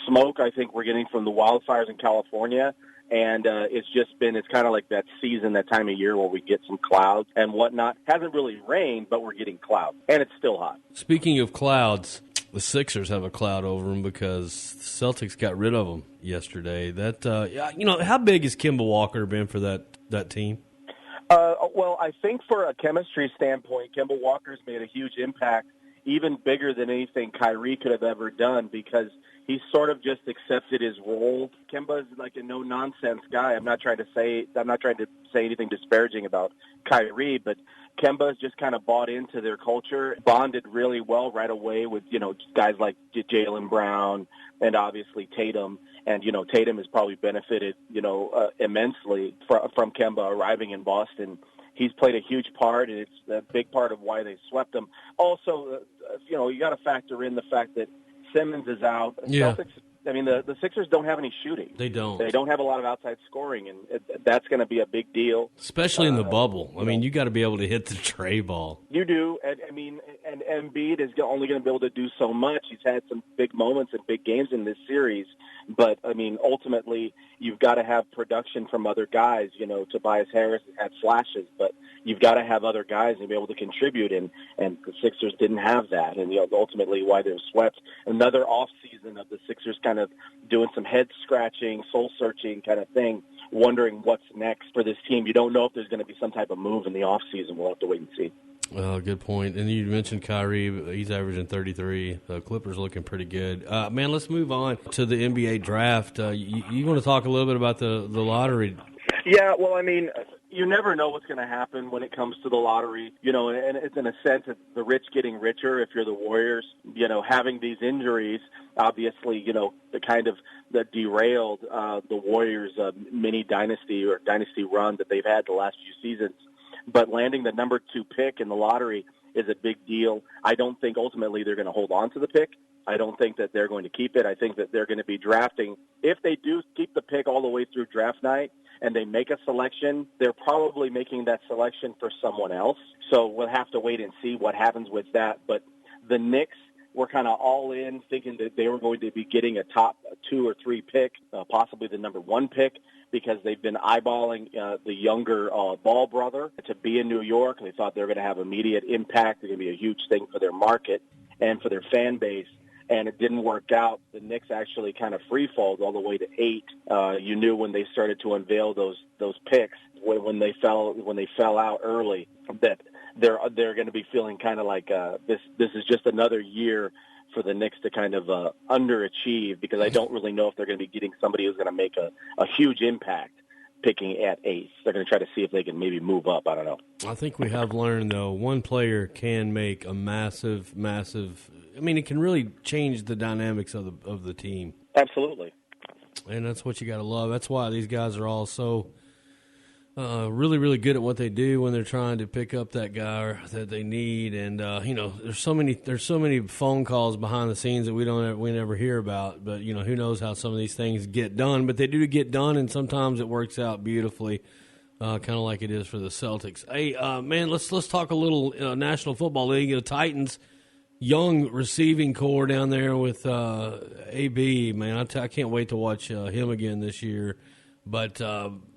smoke I think we're getting from the wildfires in California, and it's kind of like that season, that time of year where we get some clouds and whatnot. Hasn't really rained, but we're getting clouds, and it's still hot. Speaking of clouds, the Sixers have a cloud over them because the Celtics got rid of them yesterday. That how big has Kemba Walker been for that team? Well, I think for a chemistry standpoint, Kemba Walker's made a huge impact, even bigger than anything Kyrie could have ever done, because he's sort of just accepted his role. Kemba's like a no-nonsense guy. I'm not trying to say anything disparaging about Kyrie, but Kemba's just kind of bought into their culture, bonded really well right away with, guys like Jaylen Brown and obviously Tatum. And, Tatum has probably benefited, immensely from Kemba arriving in Boston. He's played a huge part, and it's a big part of why they swept him. Also, you got to factor in the fact that Simmons is out. Yeah. Celtics, the Sixers don't have any shooting. They don't. They don't have a lot of outside scoring, and that's going to be a big deal. Especially in the bubble. You got to be able to hit the tray ball. You do. And Embiid is only going to be able to do so much. He's had some big moments and big games in this series. But, ultimately, you've got to have production from other guys. Tobias Harris had flashes, but you've got to have other guys and be able to contribute. And the Sixers didn't have that. And, ultimately why they're swept. Another off-season of the Sixers kind of doing some head-scratching, soul-searching kind of thing, wondering what's next for this team. You don't know if there's going to be some type of move in the off-season. We'll have to wait and see. Well, good point. And you mentioned Kyrie. He's averaging 33. The Clippers looking pretty good. Let's move on to the NBA draft. You want to talk a little bit about the lottery? Yeah, well, you never know what's going to happen when it comes to the lottery. And it's in a sense it's the rich getting richer if you're the Warriors. Having these injuries, obviously, that derailed the Warriors' mini dynasty or dynasty run that they've had the last few seasons. But landing the number 2 pick in the lottery is a big deal. I don't think ultimately they're going to hold on to the pick. I don't think that they're going to keep it. I think that they're going to be drafting. If they do keep the pick all the way through draft night and they make a selection, they're probably making that selection for someone else. So we'll have to wait and see what happens with that. But the Knicks were kind of all in, thinking that they were going to be getting a top 2 or 3 pick, possibly the number 1 pick, because they've been eyeballing the younger Ball brother to be in New York. They thought they were going to have immediate impact. They're going to be a huge thing for their market and for their fan base. And it didn't work out. The Knicks actually kind of free-falled all the way to 8. You knew when they started to unveil those picks, when they fell out early, that they're going to be feeling kind of like this is just another year for the Knicks to kind of underachieve, because I don't really know if they're going to be getting somebody who's going to make a huge impact picking at 8. They're going to try to see if they can maybe move up. I don't know. I think we have learned, though, one player can make a massive it can really change the dynamics of the team. Absolutely. And that's what you got to love. That's why these guys are all so really, really good at what they do when they're trying to pick up that guy that they need. And there's so many phone calls behind the scenes that we never hear about. But who knows how some of these things get done? But they do get done, and sometimes it works out beautifully, kind of like it is for the Celtics. Hey, let's talk a little National Football League. The Titans. Young receiving core down there with AB, man. I can't wait to watch him again this year. But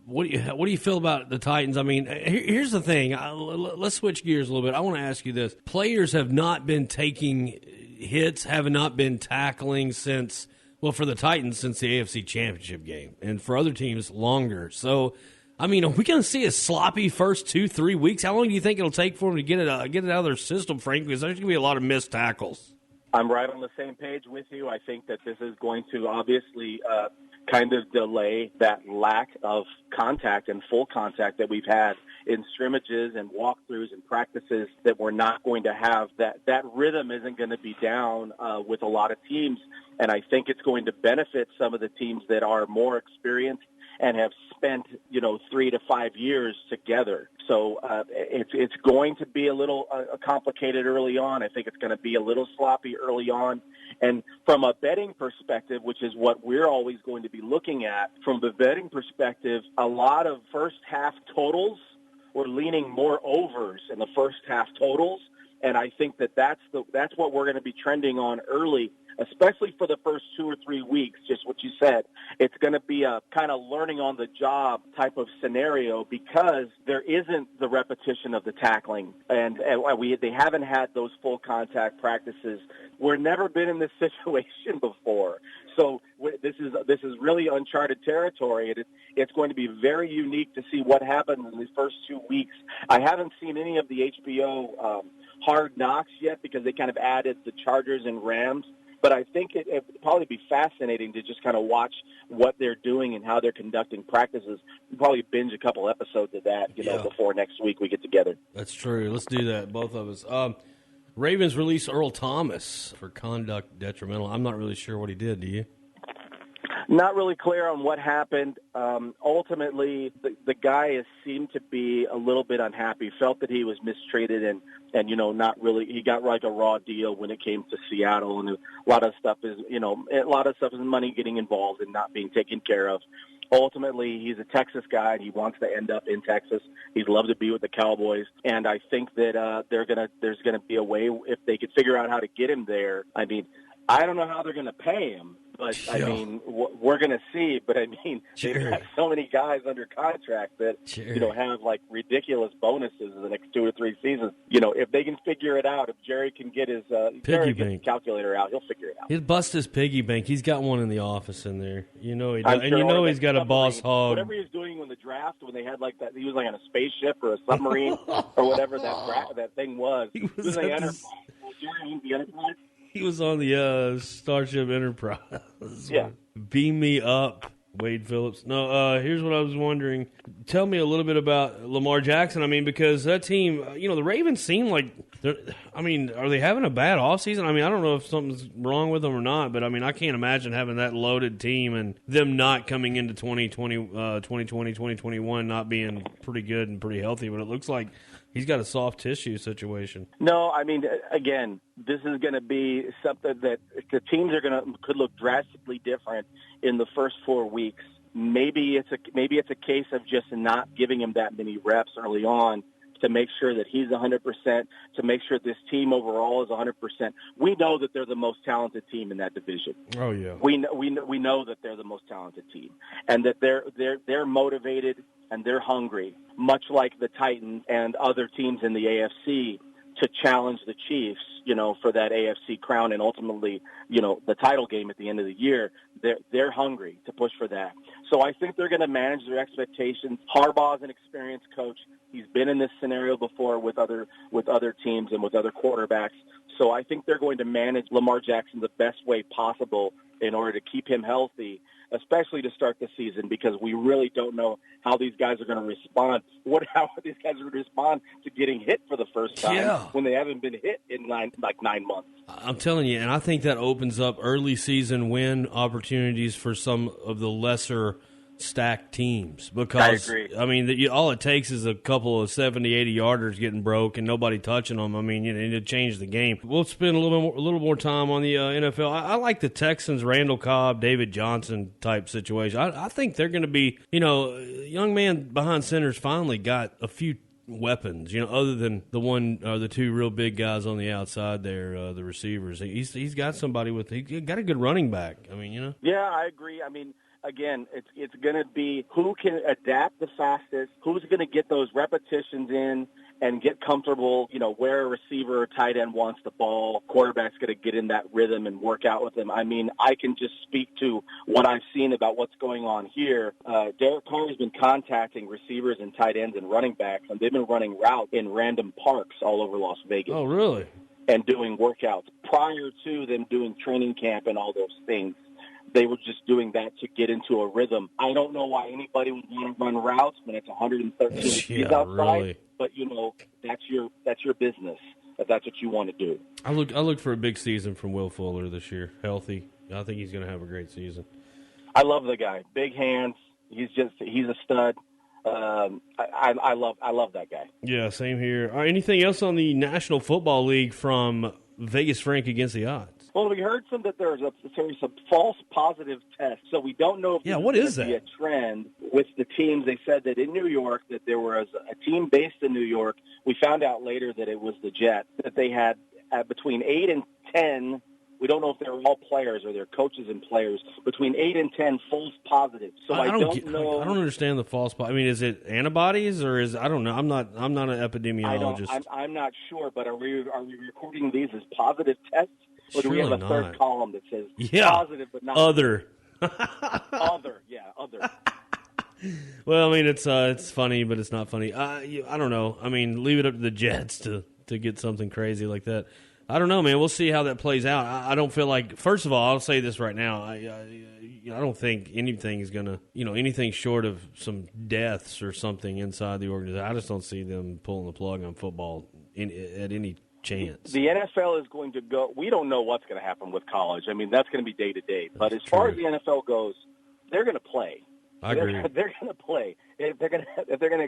what do you feel about the Titans? Here's the thing. Let's switch gears a little bit. I want to ask you this: players have not been taking hits, have not been tackling since for the Titans since the AFC Championship game, and for other teams longer. So. Are we going to see a sloppy first 2-3 weeks? How long do you think it'll take for them to get it out of their system, Frank? Because there's going to be a lot of missed tackles. I'm right on the same page with you. I think that this is going to obviously kind of delay that lack of contact and full contact that we've had in scrimmages and walkthroughs and practices that we're not going to have. That rhythm isn't going to be down with a lot of teams, and I think it's going to benefit some of the teams that are more experienced and have spent, 3 to 5 years together. So it's going to be a little complicated early on. I think it's going to be a little sloppy early on. And from a betting perspective, which is what we're always going to be looking at, from the betting perspective, a lot of first half totals, we're leaning more overs in the first half totals. And I think that's what we're going to be trending on early, especially for the first 2 or 3 weeks, just what you said. It's going to be a kind of learning on the job type of scenario because there isn't the repetition of the tackling. And they haven't had those full contact practices. We've never been in this situation before. So this is really uncharted territory. It's going to be very unique to see what happens in these first 2 weeks. I haven't seen any of the HBO Hard Knocks yet because they kind of added the Chargers and Rams. But I think it'd probably be fascinating to just kind of watch what they're doing and how they're conducting practices. We'll probably binge a couple episodes of that, before next week we get together. That's true. Let's do that, both of us. Ravens release Earl Thomas for conduct detrimental. I'm not really sure what he did. Do you? Not really clear on what happened. Ultimately, the guy seemed to be a little bit unhappy, felt that he was mistreated and not really. He got like a raw deal when it came to Seattle, and a lot of stuff is money getting involved and not being taken care of. Ultimately, he's a Texas guy, and he wants to end up in Texas. He'd love to be with the Cowboys, and I think that there's gonna be a way if they could figure out how to get him there. I mean, I don't know how they're going to pay him, but I mean, we're going to see. But I mean, they've got so many guys under contract that have like ridiculous bonuses in the next 2 or 3 seasons. If they can figure it out, if Jerry can get his calculator out, he'll figure it out. He'll bust his piggy bank. He's got one in the office in there. He does. And he's got a boss hog. Whatever he was doing in the draft when they had like that, he was like on a spaceship or a submarine or whatever that thing was. He was like Enterprise. He was on the Starship Enterprise. Yeah. Beam me up, Wade Phillips. No, here's what I was wondering. Tell me a little bit about Lamar Jackson. I mean, because that team, the Ravens seem like are they having a bad offseason? I mean, I don't know if something's wrong with them or not, but I mean, I can't imagine having that loaded team and them not coming into 2020, 2021 not being pretty good and pretty healthy, but it looks like he's got a soft tissue situation. No, I mean, again, this is going to be something that the teams could look drastically different in the first 4 weeks. Maybe it's a case of just not giving him that many reps early on to make sure that he's 100%, to make sure this team overall is 100%. We know that they're the most talented team in that division. Oh yeah, we know that they're the most talented team, and that they're motivated and they're hungry, much like the Titans and other teams in the AFC, to challenge the Chiefs, for that AFC crown and ultimately, the title game at the end of the year. They're hungry to push for that. So I think they're going to manage their expectations. Harbaugh's an experienced coach. He's been in this scenario before with other teams and with other quarterbacks. So I think they're going to manage Lamar Jackson the best way possible in order to keep him healthy, especially to start the season, because we really don't know how these guys are going to respond. How these guys are going to respond to getting hit for the first time when they haven't been hit in 9 months. I'm telling you, and I think that opens up early season win opportunities for some of the lesser stacked teams, because I agree. I mean, all it takes is a couple of 70, 80 yarders getting broke and nobody touching them. I mean, it changed the game. We'll spend a little more time on the NFL. I like the Texans, Randall Cobb, David Johnson type situation. I think they're going to be, young man behind center's finally got a few weapons, other than the one or the two real big guys on the outside there, the receivers. He's got somebody he got a good running back. I mean, Yeah, I agree. I mean, again, it's going to be who can adapt the fastest, who's going to get those repetitions in and get comfortable, where a receiver or tight end wants the ball. Quarterback's going to get in that rhythm and work out with them. I mean, I can just speak to what I've seen about what's going on here. Derek Carr has been contacting receivers and tight ends and running backs, and they've been running routes in random parks all over Las Vegas. Oh, really? And doing workouts prior to them doing training camp and all those things. they were just doing that to get into a rhythm. I don't know why anybody would want to run routes when it's 113 degrees outside, really. But that's your business. If that's what you want to do. I look for a big season from Will Fuller this year. Healthy. I think he's going to have a great season. I love the guy. Big hands. He's a stud. I love that guy. Yeah, same here. Anything else on the National Football League from Vegas Frank against the odds? Well, we heard that there's some false positive tests, so we don't know if what is that? Be a trend with the teams. They said that in New York, that there was a team based in New York. We found out later that it was the Jets, that they had between 8 and 10. We don't know if they're all players or they're coaches and players. Between 8 and 10 false positives. So I don't know. I don't understand the false. I mean, is it antibodies or is I don't know. I'm not an epidemiologist. I'm not sure. But are we recording these as positive tests, or do we have a third column that says positive but not other? Other. Well, I mean, it's funny, but it's not funny. I don't know. I mean, leave it up to the Jets to get something crazy like that. I don't know, man. We'll see how that plays out. I don't feel like, first of all, I'll say this right now. I don't think anything is going to, anything short of some deaths or something inside the organization. I just don't see them pulling the plug on football at any chance. The NFL is going to go. We don't know what's going to happen with college. I mean, that's going to be day to day. But as far as the NFL goes, they're going to play. I agree. They're going to play. If they're going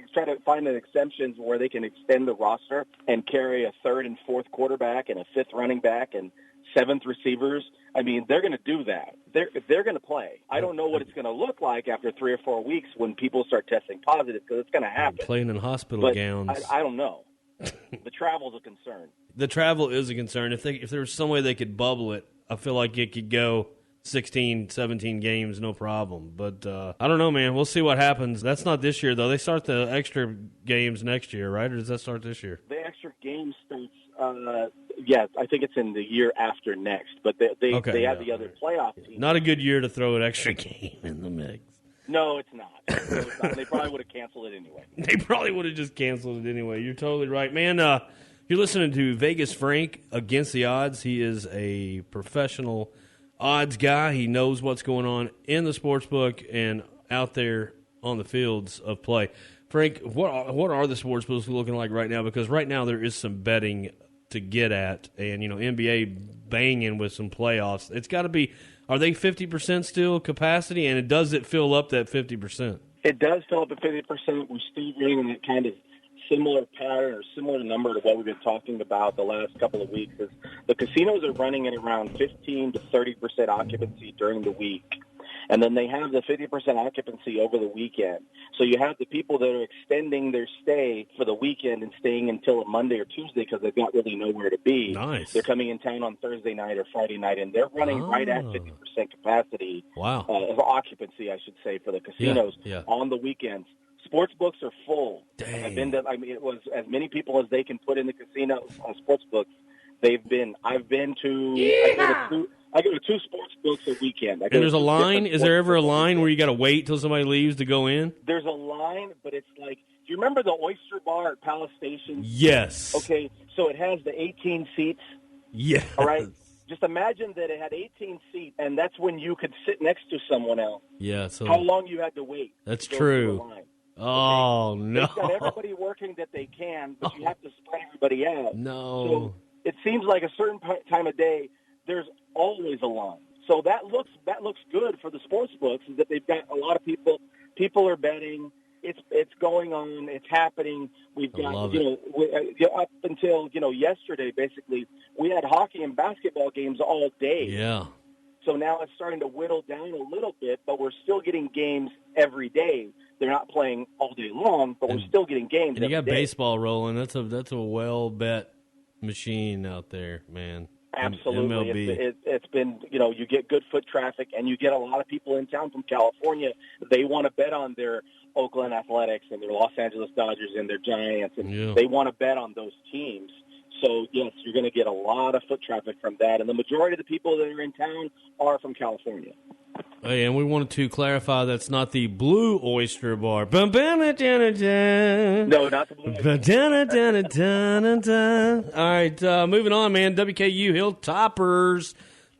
to try to find an exceptions where they can extend the roster and carry a third and fourth quarterback and a fifth running back and seventh receivers, I mean, they're going to do that. They're going to play. I don't know what it's going to look like after 3 or 4 weeks when people start testing positive, because it's going to happen. Playing in hospital gowns. I don't know. The travel's a concern. The travel is a concern. If there was some way they could bubble it, I feel like it could go 16, 17 games, no problem. But I don't know, man. We'll see what happens. That's not this year, though. They start the extra games next year, right? Or does that start this year? The extra game starts, I think it's in the year after next. But they have the other playoff team. Not a good year to throw an extra game in the mix. No, it's not. They probably would have canceled it anyway. They probably would have just canceled it anyway. You're totally right. Man, you're listening to Vegas Frank Against the Odds. He is a professional odds guy. He knows what's going on in the sports book and out there on the fields of play. Frank, what are the sports books looking like right now? Because right now there is some betting to get at, and NBA banging with some playoffs. It's got to be. Are they 50% still capacity, and does it fill up that 50%? It does fill up at 50%. We're still running that kind of similar pattern or similar number to what we've been talking about the last couple of weeks. Is the casinos are running at around 15 to 30% occupancy during the week. And then they have the 50% occupancy over the weekend. So you have the people that are extending their stay for the weekend and staying until a Monday or Tuesday because they've got really nowhere to be. Nice. They're coming in town on Thursday night or Friday night, and they're running right at 50% capacity. Wow. Of occupancy, I should say, for the casinos on the weekends. Sports books are full. Dang. It was as many people as they can put in the casinos on sports books. I've been to. I go to 2 sports books a weekend. And there's a line? Is there ever a line where you got to wait till somebody leaves to go in? There's a line, but it's like, do you remember the Oyster Bar at Palace Station? Yes. Okay, so it has the 18 seats. Yeah. All right? Just imagine that it had 18 seats, and that's when you could sit next to someone else. Yeah. So how long you had to wait? That's to true. Go to the line. Oh, okay? no. They've got everybody working that they can, but you have to spread everybody out. No. So it seems like a certain time of day, there's always a line. So that looks good for the sports books, is that they've got a lot of people. People are betting. It's going on. It's happening. We've got up until yesterday, basically, we had hockey and basketball games all day. Yeah. So now it's starting to whittle down a little bit, but we're still getting games every day. They're not playing all day long, but we're still getting games. And you got every day. baseball rolling. That's a well bet machine out there, man. Absolutely. MLB. It's been, you get good foot traffic, and you get a lot of people in town from California. They want to bet on their Oakland Athletics and their Los Angeles Dodgers and their Giants, and they want to bet on those teams. So, yes, you're going to get a lot of foot traffic from that, and the majority of the people that are in town are from California. Hey, and we wanted to clarify that's not the Blue Oyster Bar. No, not the Blue. All right, moving on, man. WKU Hilltoppers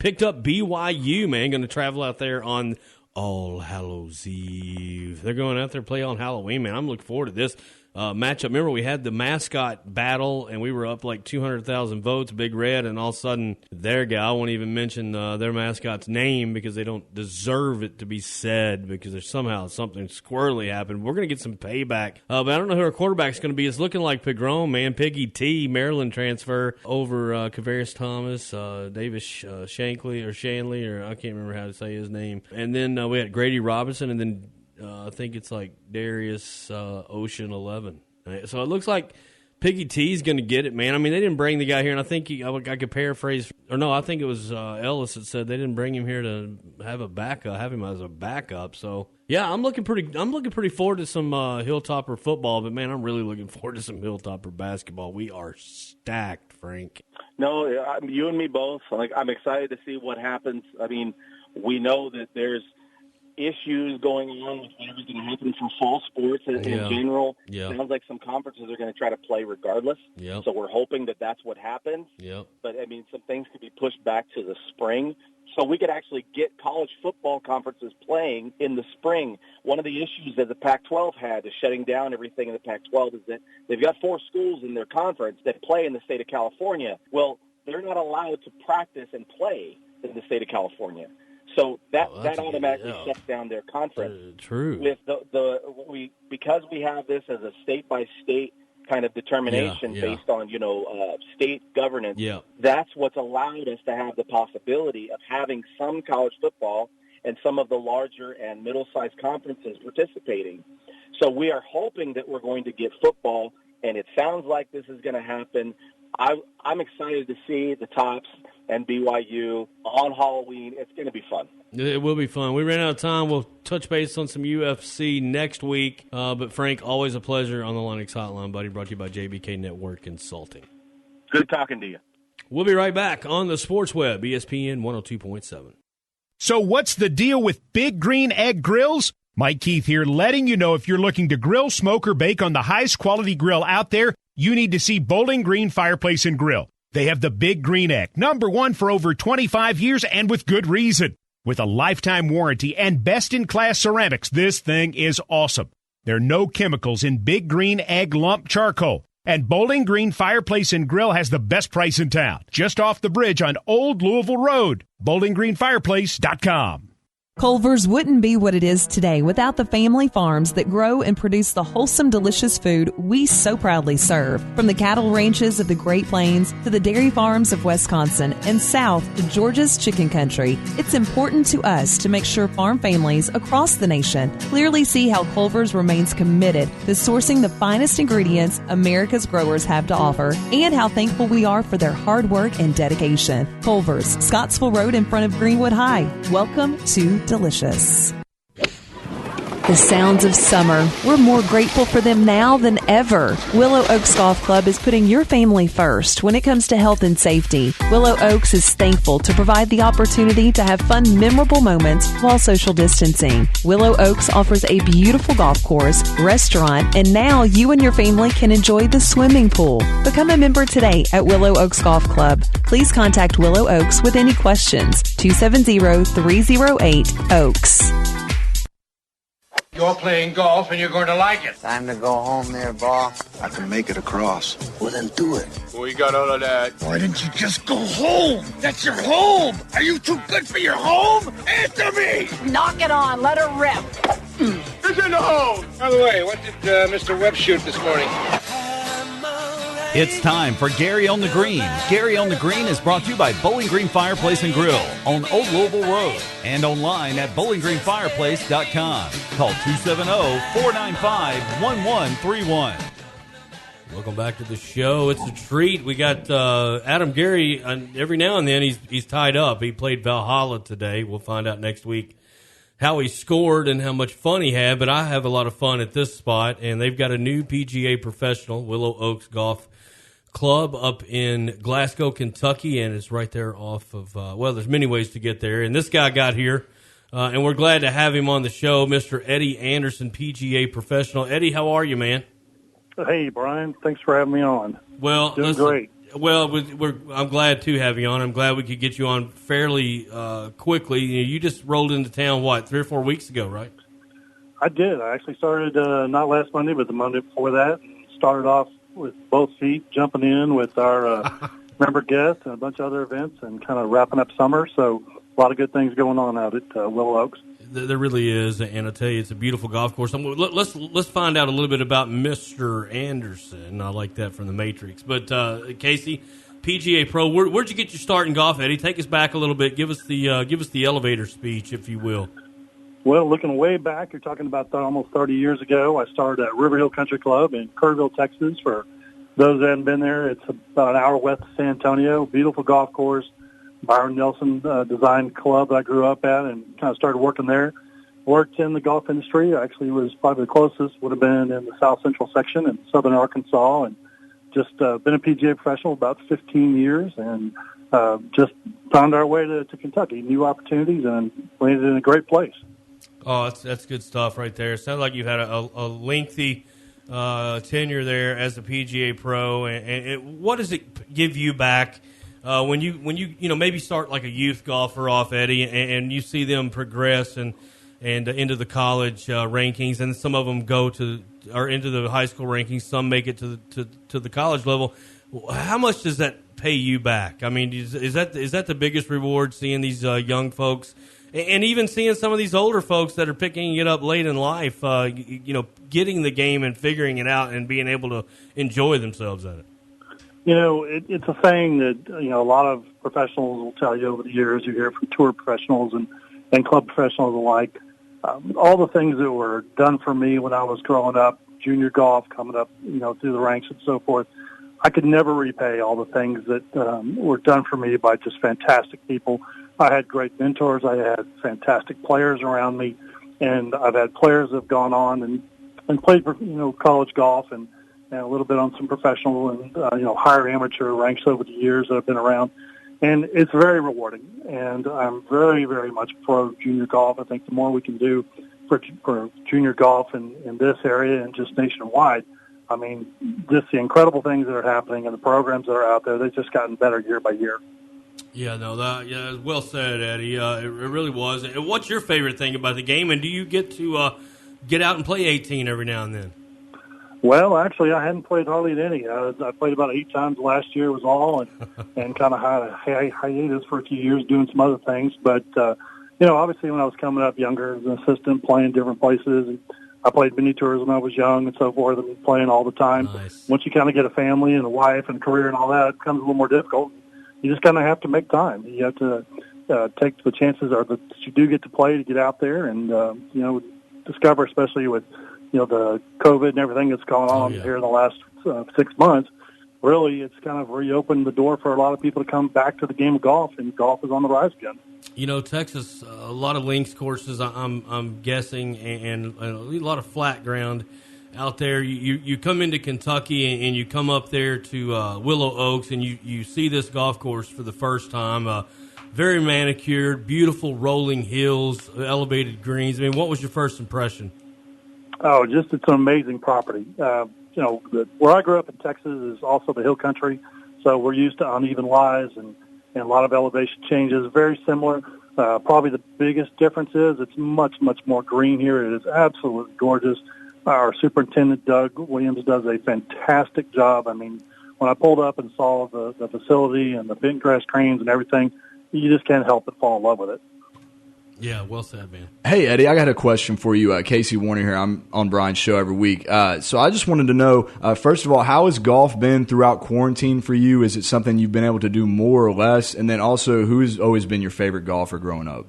picked up BYU, man, going to travel out there on All Hallows Eve. They're going out there to play on Halloween, man. I'm looking forward to this matchup. Remember, we had the mascot battle, and we were up like 200,000 votes, Big Red, and all of a sudden, their guy, I won't even mention their mascot's name because they don't deserve it to be said because there's somehow something squirrely happened. We're going to get some payback. But I don't know who our quarterback's going to be. It's looking like Pagron, man. Piggy T, Maryland transfer over Kavarius Thomas, Davis Shanley, or I can't remember how to say his name. And then we had Grady Robinson, and then I think it's like Darius Ocean 11. So it looks like Piggy T's going to get it, man. I mean, they didn't bring the guy here, and I think I could paraphrase, or no, I think it was Ellis that said they didn't bring him here to have him as a backup. So yeah, I'm looking pretty forward to some Hilltopper football, but man, I'm really looking forward to some Hilltopper basketball. We are stacked, Frank. No, you and me both. Like, I'm excited to see what happens. I mean, we know that there's issues going on with whatever's going to happen for fall sports in general. Yeah. It sounds like some conferences are going to try to play regardless. Yep. So we're hoping that that's what happens. Yep. But, I mean, some things could be pushed back to the spring. So we could actually get college football conferences playing in the spring. One of the issues that the Pac-12 had is shutting down everything in the Pac-12 is that they've got 4 schools in their conference that play in the state of California. Well, they're not allowed to practice and play in the state of California. So that automatically shuts down their conference. True. With because we have this as a state-by-state kind of determination based on, state governance, that's what's allowed us to have the possibility of having some college football and some of the larger and middle-sized conferences participating. So we are hoping that we're going to get football, and it sounds like this is going to happen. I'm excited to see the Tops and BYU on Halloween. It's going to be fun. It will be fun. We ran out of time. We'll touch base on some UFC next week. But, Frank, always a pleasure on the Lennox Hotline, buddy, brought to you by JBK Network Consulting. Good talking to you. We'll be right back on the Sports Web, ESPN 102.7. So what's the deal with Big Green Egg Grills? Mike Keith here, letting you know if you're looking to grill, smoke, or bake on the highest quality grill out there, you need to see Bowling Green Fireplace and Grill. They have the Big Green Egg, #1 for over 25 years and with good reason. With a lifetime warranty and best-in-class ceramics, this thing is awesome. There are no chemicals in Big Green Egg Lump Charcoal. And Bowling Green Fireplace and Grill has the best price in town. Just off the bridge on Old Louisville Road. BowlingGreenFireplace.com. Culver's wouldn't be what it is today without the family farms that grow and produce the wholesome, delicious food we so proudly serve. From the cattle ranches of the Great Plains to the dairy farms of Wisconsin and south to Georgia's chicken country, it's important to us to make sure farm families across the nation clearly see how Culver's remains committed to sourcing the finest ingredients America's growers have to offer and how thankful we are for their hard work and dedication. Culver's, Scottsville Road in front of Greenwood High. Welcome to Delicious. The sounds of summer. We're more grateful for them now than ever. Willow Oaks Golf Club is putting your family first when it comes to health and safety. Willow Oaks is thankful to provide the opportunity to have fun, memorable moments while social distancing. Willow Oaks offers a beautiful golf course, restaurant, and now you and your family can enjoy the swimming pool. Become a member today at Willow Oaks Golf Club. Please contact Willow Oaks with any questions. 270-308-OAKS. You're playing golf and you're going to like it. Time to go home there, boss. I can make it across. Well, then do it. We got all of that. Why didn't you just go home? That's your home. Are you too good for your home? Answer me. Knock it on. Let her rip. It's in the home. By the way, what did Mr. Webb shoot this morning? It's time for Gary on the Green. Gary on the Green is brought to you by Bowling Green Fireplace and Grill on Old Louisville Road and online at bowlinggreenfireplace.com. Call 270-495-1131. Welcome back to the show. It's a treat. We got Adam Gary. Every now and then he's tied up. He played Valhalla today. We'll find out next week how he scored and how much fun he had. But I have a lot of fun at this spot, and they've got a new PGA professional, Willow Oaks Golf Club, up in Glasgow, Kentucky, and it's right there off of, there's many ways to get there. And this guy got here, and we're glad to have him on the show, Mr. Eddie Anderson, PGA professional. Eddie, how are you, man? Hey, Brian. Thanks for having me on. Well, doing great. Well, I'm glad to have you on. I'm glad we could get you on fairly quickly. You just rolled into town, 3 or 4 weeks ago, right? I did. I actually started not last Monday, but the Monday before that. Started off with both feet, jumping in with our member guests and a bunch of other events, and kind of wrapping up summer. So a lot of good things going on out at Willow Oaks. There really is, and I tell you, it's a beautiful golf course. Let's find out a little bit about Mr. Anderson. I like that from the Matrix. But Casey, PGA Pro, where'd you get your start in golf, Eddie? Take us back a little bit. Give us the elevator speech, if you will. Well, looking way back, you're talking about almost 30 years ago. I started at River Hill Country Club in Kerrville, Texas. For those that haven't been there, it's about an hour west of San Antonio. Beautiful golf course. Byron Nelson designed club I grew up at, and kind of started working there. Worked in the golf industry. I actually was probably the closest, would have been in the South Central section in southern Arkansas, and just been a PGA professional about 15 years, and just found our way to Kentucky. New opportunities, and landed in a great place. Oh, that's good stuff right there. It sounds like you've had a lengthy tenure there as a PGA Pro. And what does it give you back when you maybe start like a youth golfer off, Eddie, and you see them progress and into the college rankings, and some of them go into the high school rankings. Some make it to the college level. How much does that pay you back? I mean, is that the biggest reward, seeing these young folks? And even seeing some of these older folks that are picking it up late in life, getting the game and figuring it out and being able to enjoy themselves at it. It's a saying that, a lot of professionals will tell you over the years. You hear from tour professionals and club professionals alike. All the things that were done for me when I was growing up, junior golf, coming up, through the ranks and so forth, I could never repay all the things that were done for me by just fantastic people. I had great mentors. I had fantastic players around me, and I've had players that have gone on and played, college golf and a little bit on some professional and, higher amateur ranks over the years that I've been around. And it's very rewarding, and I'm very, very much pro junior golf. I think the more we can do for junior golf in this area and just nationwide, I mean, just the incredible things that are happening and the programs that are out there, they've just gotten better year by year. Yeah, well said, Eddie. It really was. And what's your favorite thing about the game? And do you get to get out and play 18 every now and then? Well, actually, I hadn't played hardly any. I played about 8 times last year was all, and kind of had a hiatus for a few years doing some other things. But, obviously when I was coming up younger as an assistant, playing different places, and I played mini tours when I was young and so forth, and playing all the time. Nice. Once you kind of get a family and a wife and a career and all that, it becomes a little more difficult. You just kind of have to make time. You have to take the chances that you do get to play to get out there and, discover, especially with, the COVID and everything that's going on here in the last 6 months. Really, it's kind of reopened the door for a lot of people to come back to the game of golf, and golf is on the rise again. Texas, a lot of links courses, I'm guessing, and a lot of flat ground out there. You come into Kentucky and you come up there to Willow Oaks, and you see this golf course for the first time. Very manicured, beautiful rolling hills, elevated greens. I mean, what was your first impression? Oh, it's an amazing property. Where I grew up in Texas is also the hill country, so we're used to uneven lies and a lot of elevation changes. Very similar. Probably the biggest difference is it's much, much more green here. It is absolutely gorgeous. Our superintendent, Doug Williams, does a fantastic job. I mean, when I pulled up and saw the facility and the bent grass cranes and everything, you just can't help but fall in love with it. Yeah, well said, man. Hey, Eddie, I got a question for you. Casey Warner here. I'm on Brian's show every week. So I just wanted to know, first of all, how has golf been throughout quarantine for you? Is it something you've been able to do more or less? And then also, who has always been your favorite golfer growing up?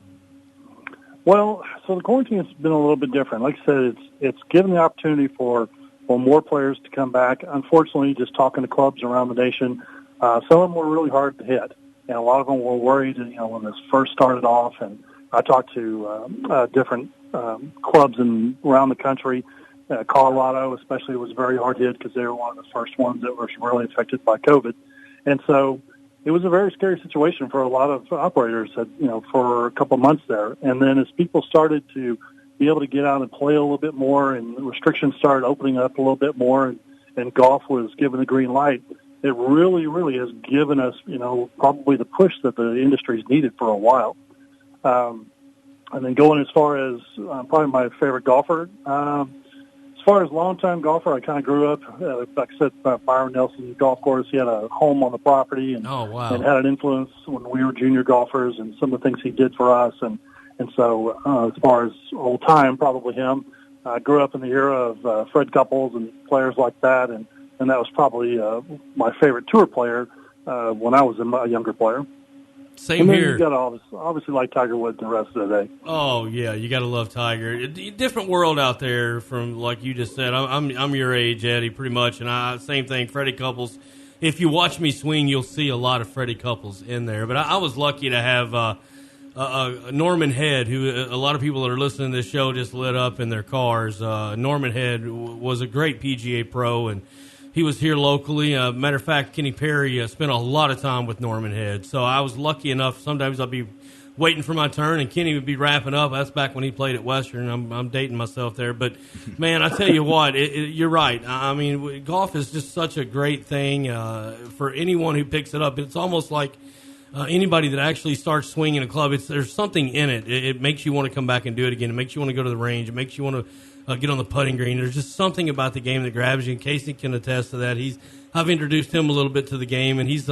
Well, so the quarantine has been a little bit different. Like I said, it's given the opportunity for more players to come back. Unfortunately, just talking to clubs around the nation, some of them were really hard to hit. And a lot of them were worried, when this first started off. And I talked to different clubs around the country. Colorado especially was very hard hit because they were one of the first ones that were really affected by COVID. And so it was a very scary situation for a lot of operators, for a couple of months there. And then as people started to be able to get out and play a little bit more and restrictions started opening up a little bit more and golf was given the green light, it really, really has given us, probably the push that the industry's needed for a while. And then going as far as probably my favorite golfer, as far as longtime golfer, I kind of grew up, like I said, Byron Nelson golf course. He had a home on the property and had an influence when we were junior golfers and some of the things he did for us. And so as far as old time, probably him. I grew up in the era of Fred Couples and players like that, and that was probably my favorite tour player when I was a younger player. Same here. You got to obviously like Tiger Woods the rest of the day. Oh yeah, you got to love Tiger. Different world out there from like you just said. I'm your age, Eddie, pretty much, and same thing. Freddie Couples. If you watch me swing, you'll see a lot of Freddie Couples in there. But I was lucky to have Norman Head, who a lot of people that are listening to this show just lit up in their cars. Norman Head was a great PGA pro, and he was here locally. Matter of fact, Kenny Perry spent a lot of time with Norman Head. So I was lucky enough. Sometimes I'd be waiting for my turn, and Kenny would be wrapping up. That's back when he played at Western. I'm dating myself there. But, man, I tell you what, you're right. I mean, golf is just such a great thing for anyone who picks it up. It's almost like anybody that actually starts swinging a club, there's something in it. It makes you want to come back and do it again. It makes you want to go to the range. It makes you want to get on the putting green. There's just something about the game that grabs you. And Casey can attest to that. I've introduced him a little bit to the game, and he's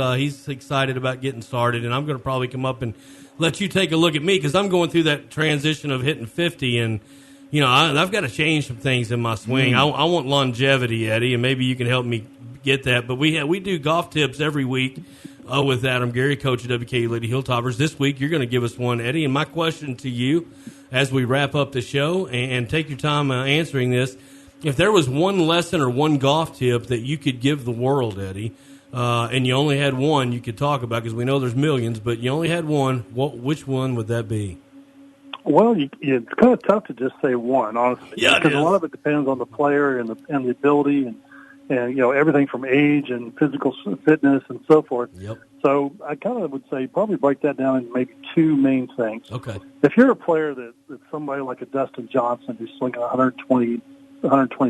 excited about getting started. And I'm going to probably come up and let you take a look at me because I'm going through that transition of hitting 50, and I've got to change some things in my swing. I want longevity, Eddie, and maybe you can help me get that. But we do golf tips every week with Adam Gary, coach of WKU Lady Hilltoppers. This week you're going to give us one, Eddie. And my question to you, as we wrap up the show, and take your time answering this, if there was one lesson or one golf tip that you could give the world, Eddie, and you only had one you could talk about, because we know there's millions, but you only had one, which one would that be? Well, it's kind of tough to just say one, honestly, because a lot of it depends on the player and the ability and everything from age and physical fitness and so forth. Yep. So I kind of would say probably break that down into maybe two main things. Okay. If you're a player that's somebody like a Dustin Johnson who's swinging 120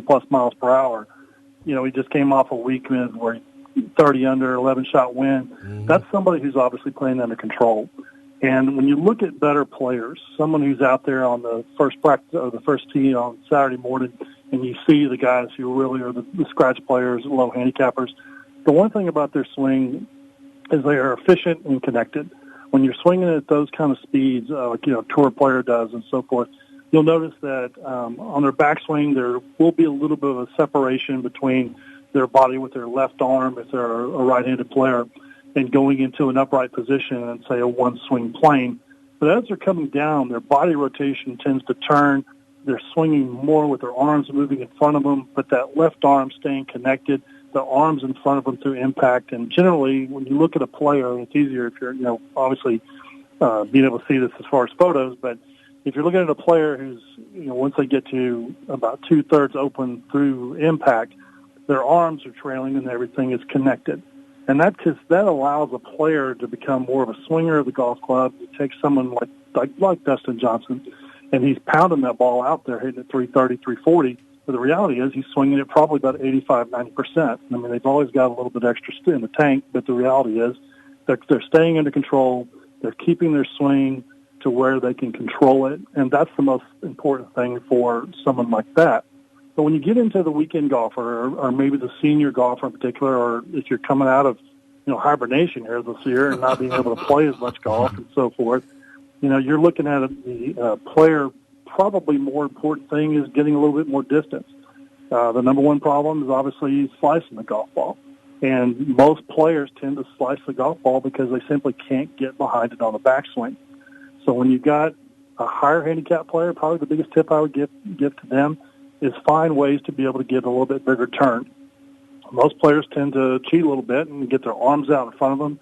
plus miles per hour, he just came off a weekend where 30 under, 11-shot win. Mm-hmm. That's somebody who's obviously playing under control. And when you look at better players, someone who's out there on the first practice or the first tee on Saturday morning, and you see the guys who really are the scratch players, low handicappers, the one thing about their swing is they are efficient and connected. When you're swinging at those kind of speeds, like a tour player does and so forth, you'll notice that on their backswing there will be a little bit of a separation between their body with their left arm if they're a right-handed player and going into an upright position and, say, a one-swing plane. But as they're coming down, their body rotation tends to turn. They're swinging more with their arms moving in front of them, but that left arm staying connected, the arms in front of them through impact. And generally, when you look at a player, it's easier if you're, obviously being able to see this as far as photos, but if you're looking at a player who's, once they get to about two-thirds open through impact, their arms are trailing and everything is connected. And that allows a player to become more of a swinger of the golf club. You take someone like Dustin Johnson, and he's pounding that ball out there, hitting it 330, 340. But the reality is he's swinging it probably about 85, 90%. I mean, they've always got a little bit extra in the tank, but the reality is they're staying under control. They're keeping their swing to where they can control it, and that's the most important thing for someone like that. But when you get into the weekend golfer or maybe the senior golfer in particular, or if you're coming out of hibernation here this year and not being able to play as much golf and so forth, you're looking at the player. Probably more important thing is getting a little bit more distance. The number one problem is obviously slicing the golf ball. And most players tend to slice the golf ball because they simply can't get behind it on the backswing. So when you've got a higher handicap player, probably the biggest tip I would give to them is find ways to be able to get a little bit bigger turn. Most players tend to cheat a little bit and get their arms out in front of them,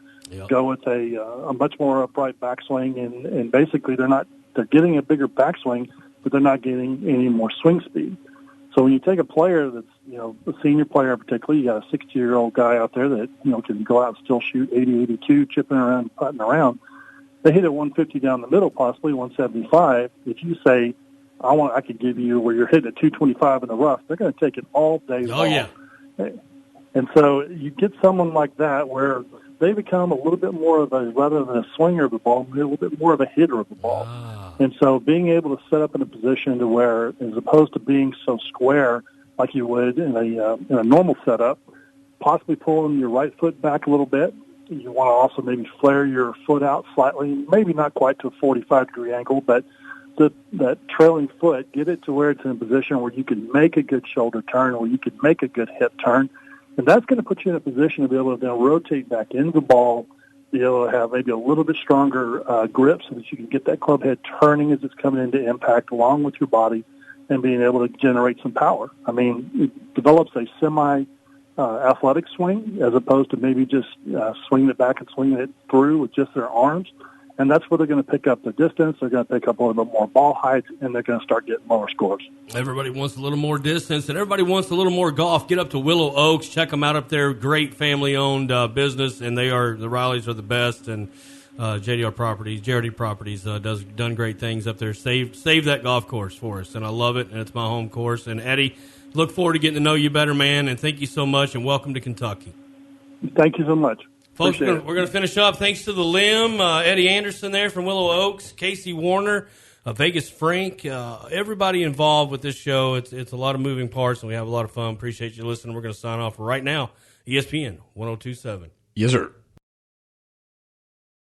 go with a much more upright backswing, and basically they're getting a bigger backswing, but they're not getting any more swing speed. So when you take a player that's, a senior player particularly, you got a 60-year-old guy out there that, can go out and still shoot 80, 82, chipping around, putting around. They hit at 150 down the middle, possibly 175. If you say, I could give you where you're hitting at 225 in the rough, they're going to take it all day long. Oh, yeah. And so you get someone like that where they become a little bit more of a, rather than a swinger of the ball, a little bit more of a hitter of the ball. And so being able to set up in a position to where, as opposed to being so square like you would in a normal setup, possibly pulling your right foot back a little bit. You want to also maybe flare your foot out slightly, maybe not quite to a 45-degree angle, but that trailing foot, get it to where it's in a position where you can make a good shoulder turn, where you can make a good hip turn. And that's going to put you in a position to be able to then rotate back into the ball, be able to have maybe a little bit stronger grip so that you can get that club head turning as it's coming into impact along with your body and being able to generate some power. I mean, it develops a semi-athletic swing as opposed to maybe just swinging it back and swinging it through with just their arms. And that's where they're going to pick up the distance. They're going to pick up a little bit more ball height, and they're going to start getting lower scores. Everybody wants a little more distance, and everybody wants a little more golf. Get up to Willow Oaks. Check them out up there. Great family-owned business, and the Rileys are the best. And JD Properties does done great things up there. Save that golf course for us, and I love it, and it's my home course. And Eddie, look forward to getting to know you better, man, and thank you so much, and welcome to Kentucky. Thank you so much. Folks, we're going to finish up. Thanks to the Limb, Eddie Anderson there from Willow Oaks, Casey Warner, Vegas Frank, everybody involved with this show. It's a lot of moving parts, and we have a lot of fun. Appreciate you listening. We're going to sign off right now. ESPN 102.7. Yes, sir.